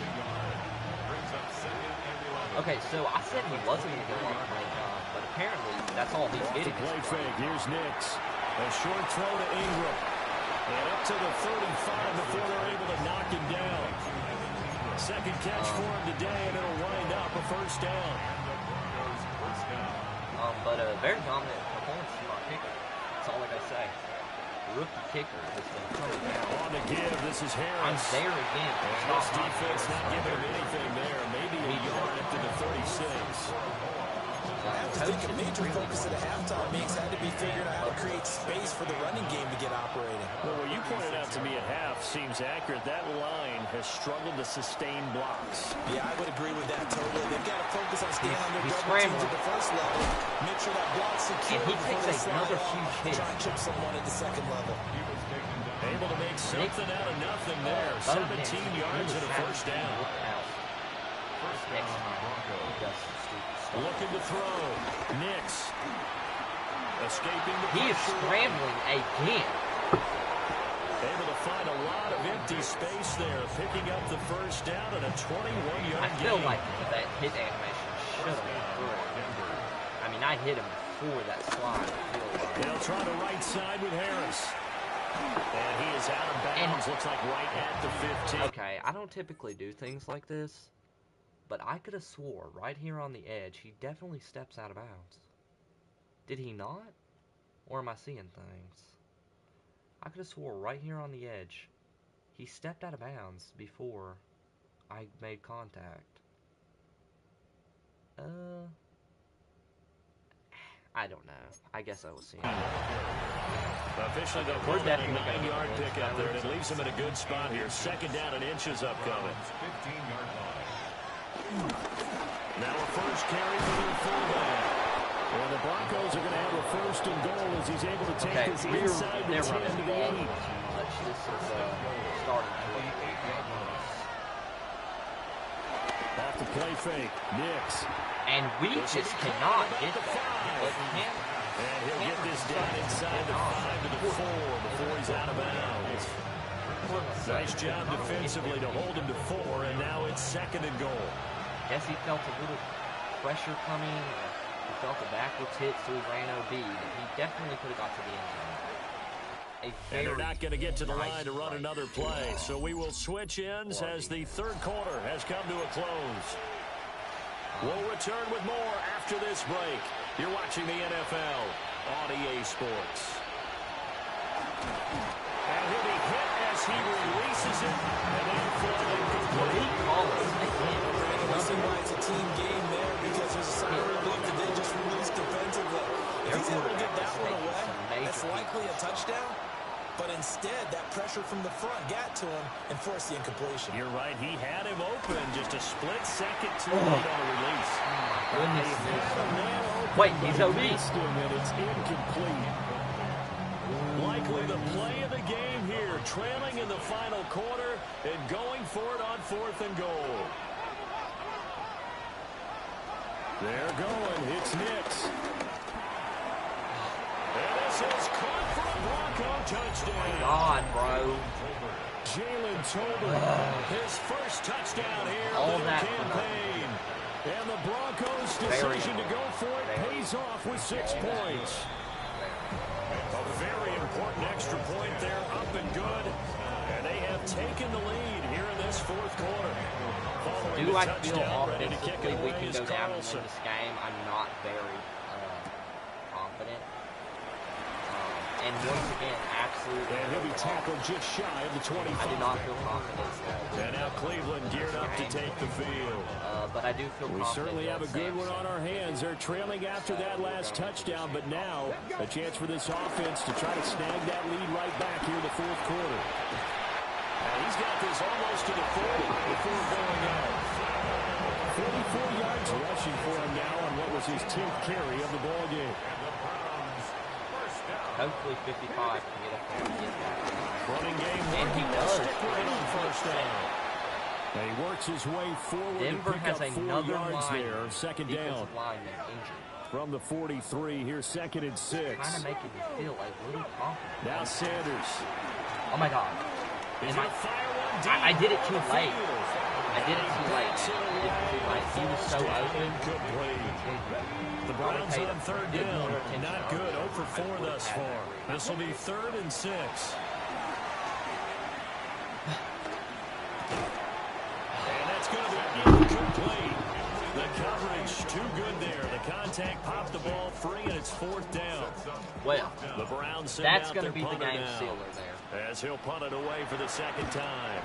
Okay, so I said he wasn't going to get a lot of playing time, but apparently that's all he's getting. Play fake. Here's Nix. A short throw to Ingram. And up to the 35 before they're able to knock him down. Second catch for him today, and it'll wind up a first down. But a very dominant performance from our kicker. That's all I got to say. Rookie kicker has been coming down. On the give, this is Harris. I'm there again. And this defense not giving him anything there. Maybe a yard up to the 36. I have to think a major focus at a halftime means had to be figuring out how to create space for the running game to get operating. Well, what you pointed out to me at half seems accurate. That line has struggled to sustain blocks. Yeah, I would agree with that totally. They've got to focus on staying on their double scrambling teams at the first level. Make sure that block's secure. And he takes another huge hit. Try and chip someone at the second level. Able to make something out of nothing there. 17 yards and a first down. Next time, he does some stupid stuff. Looking to throw. Nix. Escaping the He is pressure. scrambling again. Able to find a lot of empty space there. Picking up the first down and a 21-yard I gain. feel like that hit animation should have been through. I mean, I hit him before that slide. I feel like. They'll try the right side with Harris. And he is out of bounds. Looks like right at the 15. Okay, I don't typically do things like this, but I could have swore right here on the edge he definitely steps out of bounds. Did he not? Or am I seeing things? I could have swore right here on the edge he stepped out of bounds before I made contact. I don't know. I guess I was seeing it. Officially, they'll We're call that a definitely gonna 9-yard get pick up there. And it leaves them in a good spot here. 2nd down and inches upcoming. 15-yard line. Now a first carry for their fullback. Well, the Broncos are going to have a 1st and goal as he's able to take this inside the 10 to the 8. This is starting to look Off the play fake. Nix. and we just cannot get that. But we can. And he'll get this down inside the 5 to the 4 before he's out of bounds. Nice job defensively to hold him to 4, and now it's 2nd and goal. Guess he felt a little pressure coming. He felt a backwards hit, so he ran OB. But he definitely could have got to the end zone. And they're not going to get to the line to run another play. So we will switch ends as the 3rd quarter has come to a close. We'll return with more after this break. You're watching the NFL on EA Sports. And he'll be hit as he releases it. And then flying complete. You see why it's a team game there, because there's a side relief that they just released defensively. If he's able to get that one away, that's likely a touchdown. But instead, that pressure from the front got to him and forced the incompletion. You're right. He had him open just a split second too late on the release. Wait, he's obese. And it's incomplete. Likely the play of the game here, trailing in the final quarter and going for it on 4th and goal. They're going. It's Nix. And this is caught for a Bronco touchdown. God, bro. Jalen Tolbert, his first touchdown here All of the that campaign. And the Broncos' decision to go for it pays off with 6 points. A very important extra point there, up and good. And they have taken the lead here in this 4th quarter. Do I feel offensively we can go down and win this game? I'm not very confident. And once again, absolutely. And he'll be tackled just shy of the 25. I do not feel confident. And now Cleveland geared up to take the field. But I do feel confident. We certainly have a good one on our hands. They're trailing after that last touchdown, but now a chance for this offense to try to snag that lead right back here in the fourth quarter. And he's got this almost to the 40 before going out. 44 yards rushing for him now on what was his 10th carry of the ball game. Hopefully 55 can get up there and get that. Running game, and he does. Stick right on first down. And he works his way forward. Denver to pick has up 4 another yards line, there. Second down. Lineman injured. From the 43, here's 2nd and 6. Kind of making me feel a little confident. Now Sanders. Oh my God. I did it too late. I did it too late. He was so open. The Browns on 3rd down. Not good. 0 for 4 thus far. This will be 3rd and 6. And that's going to be incomplete. The coverage too good there. The contact popped the ball free, and it's 4th down. Well, the Browns that's going to be the game sealer there. As he'll punt it away for the 2nd time.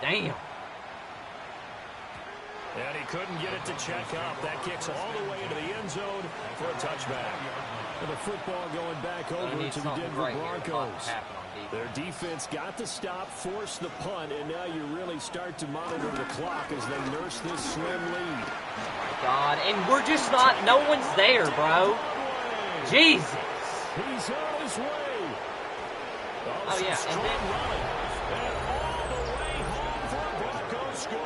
Damn. And he couldn't get it to check up. That kicks all the way into the end zone for a touchback. And the football going back over to the Denver Broncos. Their defense got to stop, force the punt, and now you really start to monitor the clock as they nurse this slim lead. Oh my God, and we're just not, no one's there, bro. Jesus. He's on his way. Oh yeah, and then running. And all the way home for a Broncos score.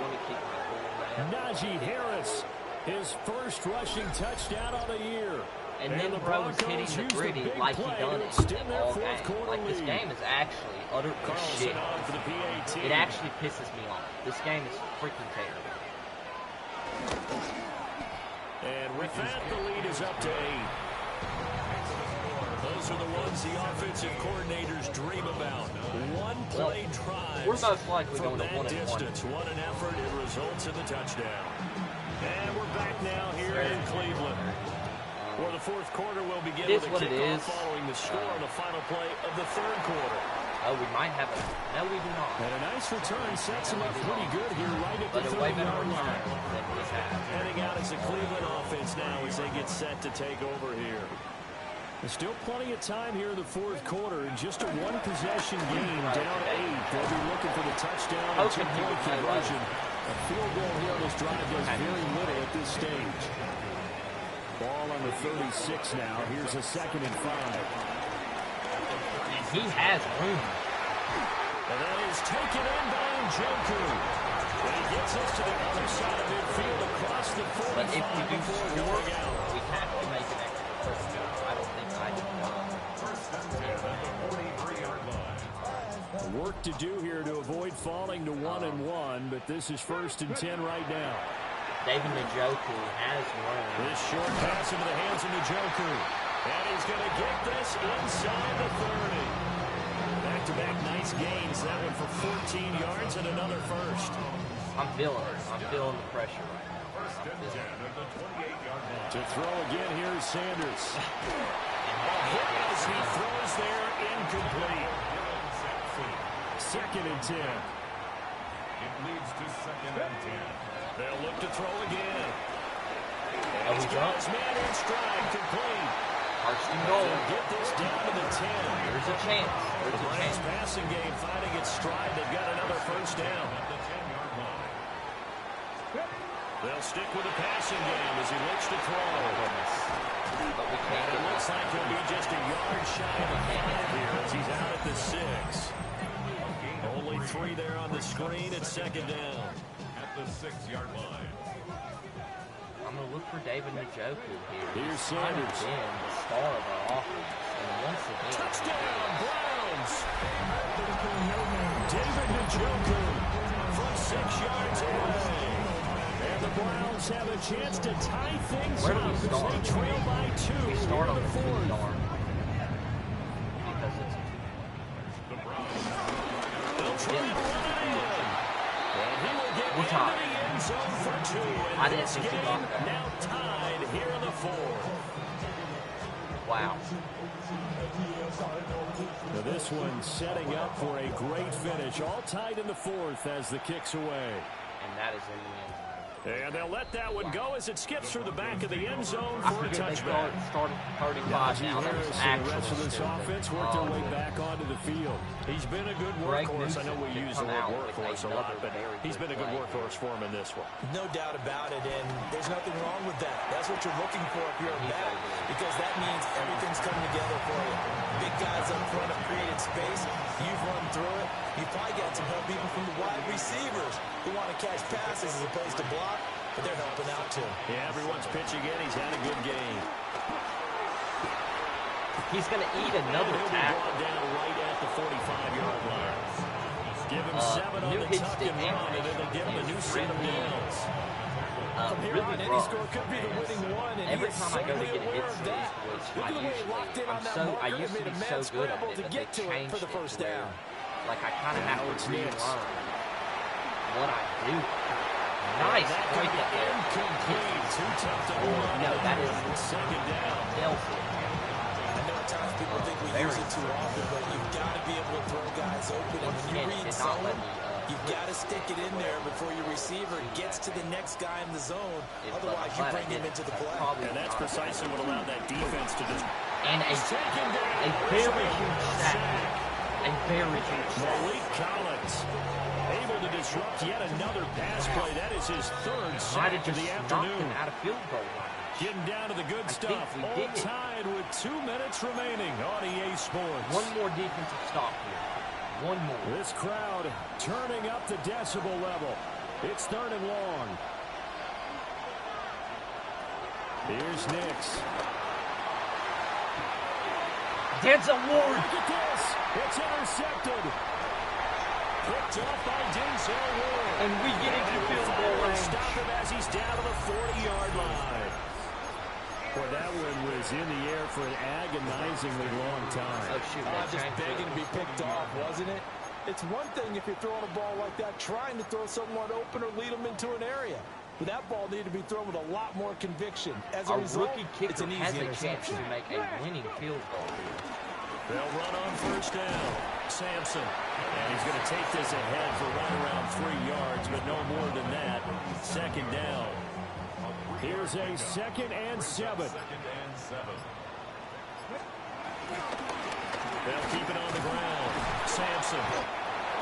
Let me keep my cool, man. Najee Harris, his first rushing touchdown of the year. And then the bro was hitting the gritty like he done it all game. Like, this game is actually utter shit. It actually pisses me off. This game is freaking terrible. And with that, the lead is up to 8. Those are the ones the offensive coordinators dream about. One play drive. We're most likely going to 1-1. Distance, what an effort. It results in the touchdown. And we're back now here in Cleveland. Where the fourth quarter will begin with a kickoff following the score on the final play of the 3rd quarter. Oh, we might have a... No, we do not. And a nice return sets him up pretty good here right at the 30-yard line. Heading out as the Cleveland offense now as they get set to take over here. There's still plenty of time here in the fourth quarter. In just a one-possession game, down 8. They'll be looking for the touchdown and 2-point conversion. A field goal here on this drive does very little at this stage. Ball on the 36 now. Here's a 2nd and 5. He has room. And that is taken in by Njoku. And he gets us to the other side of midfield across the 45. But if we do score, we have to make an extra first down. I don't think I can. Work to do here to avoid falling to 1-1, but this is 1st and 10 right now. David Njoku has room. This short pass into the hands of Njoku. And he's going to get this inside the 30. Back-to-back nice gains. That one for 14 yards and another first. I'm feeling it. I'm feeling the pressure right now. To throw again, here's Sanders. As he throws there, incomplete. 2nd and 10. It leads to 2nd and 10. They'll look to throw again. And he's got his man in stride, complete. First and goal. Get this down to the 10. There's a chance. There's a chance. Passing game finding its stride. They've got another first down. They'll stick with the passing game as he looks to throw. But we can't. It looks like he'll be just a yard shy of a 5 here as he's out at the 6. Only 3 there on the screen at 2nd down. At the 6-yard line. I'm going to look for David Njoku here. Here's Sanders. Again, the star of our offense. And once again, touchdown, Browns! David Njoku from 6 yards away. And the Browns have a chance to tie things Where do up we as start? they trail by 2. We start on the 4th. 2-yard. Because it's The Browns. They'll try to run it in. And he will get We're tied. into the end zone for 2. I And didn't this think he game got that. now tied here in the 4th. Wow. Now this one setting up for a great finish. All tied in the fourth as the kick's away. And that is in the end zone. And they'll let that one go as it skips through the back of the end zone I for a forget they touchback. started 35 now. That was Harris and the rest of this stupid. offense worked their way back onto the field. He's been a good workhorse. I know we use the word workhorse a lot, but he's been a good workhorse for him in this one. No doubt about it, and there's nothing wrong with that. That's what you're looking for if you're a back, because that means everything's coming together for you. Big guys up front have created space. You've run through it. You've probably got some help even from the wide receivers who want to catch passes as opposed to block, but they're helping out too. Yeah, everyone's pitching in. He's had a good game. He's going to eat another tackle. Down right at the 45-yard line. Give him 7 on the tuck and run, and it'll give him a new set of downs. From here on, any score could be the winning one, and every he's time I go to certainly get a aware hit of that. which Look I at the way he usually, locked in on that I marker used to and be made a so mad good at scramble it, to but get they to it changed for the it first to where, down. like, I kind of have to Next. relearn what I do. Nice point up there. Incomplete. Too tough to hold on. No, that is second down. Nelson. I know at times people think we use it too often, but you've got to be able to throw guys open. And when you read zone, you've got to stick it in there before your receiver gets to the next guy in the zone. Otherwise, you bring him into the play. And that's precisely what allowed that defense to just... And a very huge sack. A very huge sack. Malik Collins able to disrupt yet another pass play. That is his third sack of the afternoon. Out of field goal line. Getting down to the good stuff. All tied with 2 minutes remaining on EA Sports. One more defensive stop here. One more. This crowd turning up the decibel level. It's 3rd and long. Here's Nix. Denzel Ward. Look at this. It's intercepted. Picked off by Denzel Ward. And we get into field goal range. Stop him as he's down to the 40-yard line. Boy, that one was in the air for an agonizingly long time. Oh, shoot. Just begging to be picked off, wasn't it? It's one thing if you're throwing a ball like that, trying to throw someone open or lead them into an area. But that ball needed to be thrown with a lot more conviction. As a result, rookie kicker it's an has easy a chance interception. to make a winning field goal here. They'll run on first down. Sampson. And he's going to take this ahead for right around 3 yards, but no more than that. Second down. Here's a 2nd and 7. They'll keep it on the ground. Sampson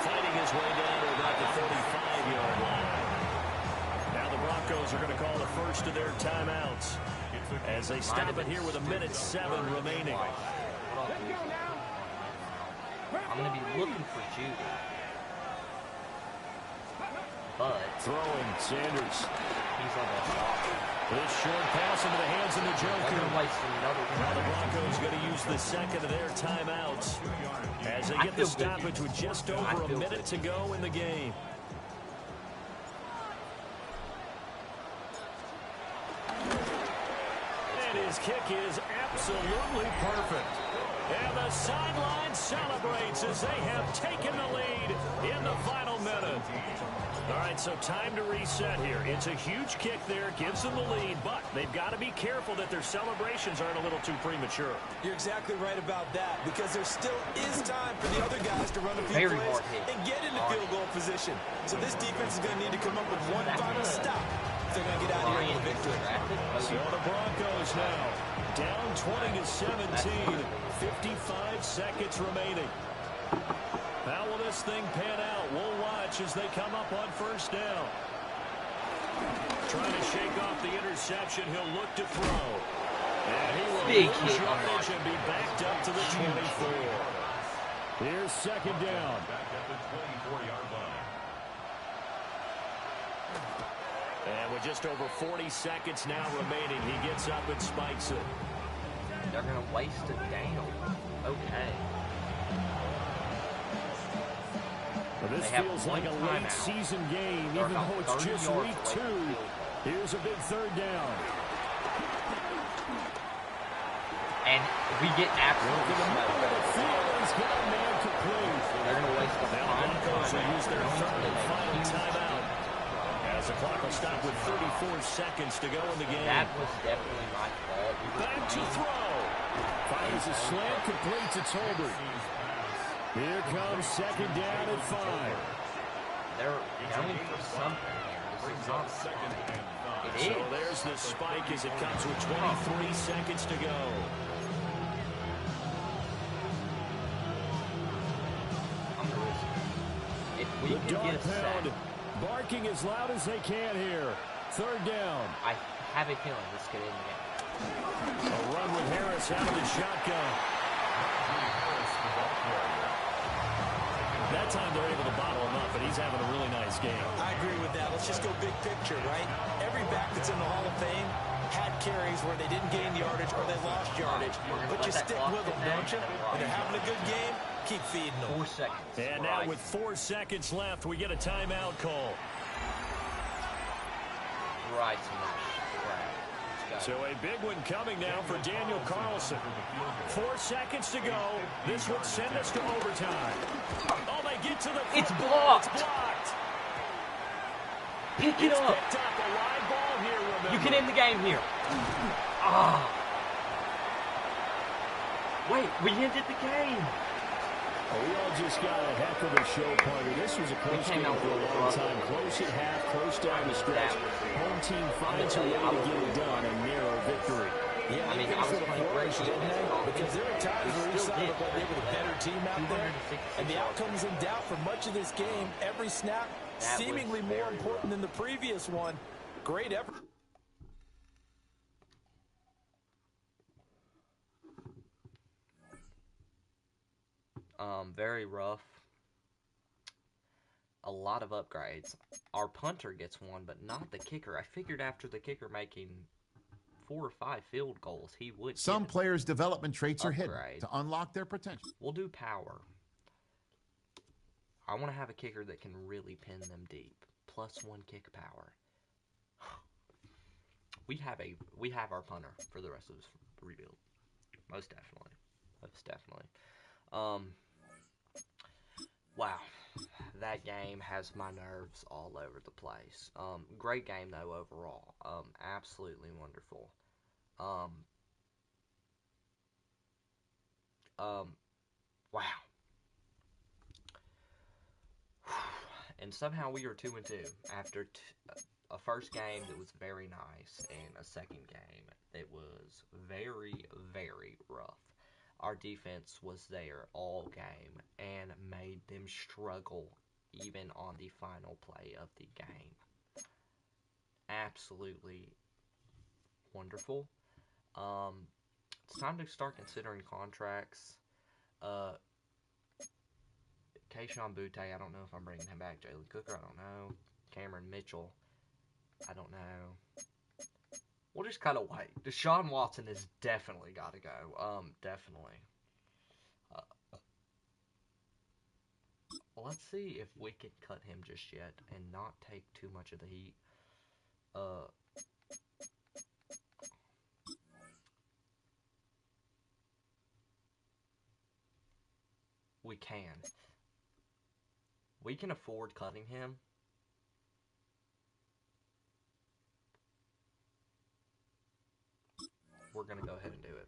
fighting his way down to about the 45-yard line. Now the Broncos are going to call the first of their timeouts as they stop it here with 1:07 remaining. I'm going to be looking for Judy. But throwing Sanders. He's on the block. This short pass into the hands of the Joker. Now the Broncos going to use the second of their timeouts as they get the stoppage with just over a minute to go in the game. And his kick is absolutely perfect. And the sideline celebrates as they have taken the lead in the final minute. All right, so time to reset here. It's a huge kick there, gives them the lead, but they've got to be careful that their celebrations aren't a little too premature. You're exactly right about that, because there still is time for the other guys to run a few plays and get into field goal position. So this defense is going to need to come up with one final stop if they're going to get out of here with a victory. So the Broncos now down 20-17, 55 seconds remaining. How will this thing pan out? We'll watch as they come up on first down. Trying to shake off the interception. He'll look to throw. And he will lose yardage and be backed up to the 24. Here's second down. And with just over 40 seconds now remaining, he gets up and spikes it. They're going to waste it down. Okay. Well, this feels like a late season game, even though it's just week 2. Here's a big third down. And we get absolutely smoked. They're going to waste the Broncos will use their third and final timeout as the clock will stop with 34 seconds to go in the game. That was definitely my fault. Back to throw. Fires a slant, completes it to Tolbert. Here comes second down and 5. They're going for something here. This is not second. It is. So there's the spike as it comes with 23 seconds to go. If we The can dog get a pound sack, barking as loud as they can here. Third down. I have a feeling this could end the game. A run with Harris out of the shotgun. That time they're able to bottle him up, but he's having a really nice game. I agree with that. Let's just go big picture, right? Every back that's in the Hall of Fame had carries where they didn't gain yardage or they lost yardage. But you stick with them, don't you? When they're having a good game, keep feeding them. 4 seconds. And now with 4 seconds left, we get a timeout call. Right smash. So a big one coming now for Daniel Carlson. 4 seconds to go. This would send us to overtime. Oh, they get to the... It's blocked. It's blocked. Pick it up. Picked up a live ball here, remember. You can end the game here. Ah. Wait, we ended the game. We all just got a heck of a show, partner. This was a close game for a long time. Close at half, close down the stretch. Home team finds a way to get it done. A narrow victory. Yeah, I mean, I was playing great, didn't they? Because there are times where each side looked like they were the better team out there. And the outcome's in doubt for much of this game. Every snap seemingly more important than the previous one. Great effort. Very rough. A lot of upgrades. Our punter gets one, but not the kicker. I figured after the kicker making 4 or 5 field goals, he would. Some players' development traits are hidden upgrade. to unlock their potential. We'll do power. I want to have a kicker that can really pin them deep. +1 kick power. We have our punter for the rest of this rebuild. Most definitely. Most definitely. Wow. That game has my nerves all over the place. Great game though overall. Absolutely wonderful. Wow. And somehow we are 2-2 after a first game that was very nice and a second game that was very, very rough. Our defense was there all game and made them struggle even on the final play of the game. Absolutely wonderful. It's time to start considering contracts. Kayshon Butte, I don't know if I'm bringing him back. Jalen Cooker, I don't know. Cameron Mitchell, I don't know. We'll just kind of wait. Deshaun Watson has definitely got to go. Definitely. Let's see if we can cut him just yet and not take too much of the heat. We can. We can afford cutting him. We're going to go ahead and do it.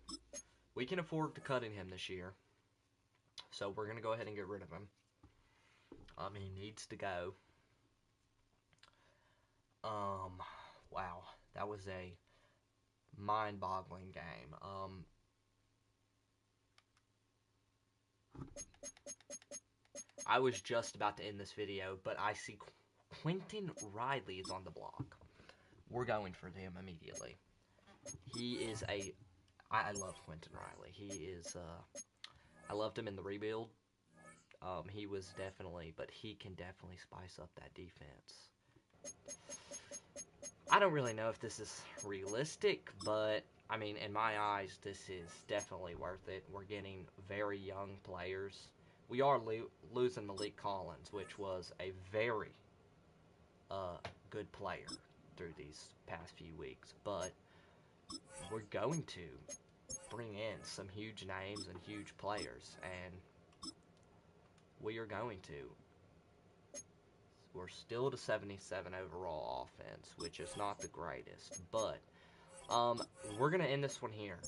We can afford to cutting him this year. So we're going to go ahead and get rid of him. He needs to go. Wow. That was a mind-boggling game. I was just about to end this video, but I see Quentin Riley is on the block. We're going for him immediately. He is I love Quentin Riley. He is, I loved him in the rebuild. He was definitely, but he can definitely spice up that defense. I don't really know if this is realistic, but, I mean, in my eyes, this is definitely worth it. We're getting very young players. We are losing Malik Collins, which was a very good player through these past few weeks, but we're going to bring in some huge names and huge players, and we are going to. We're still at a 77 overall offense, which is not the greatest, but we're going to end this one here.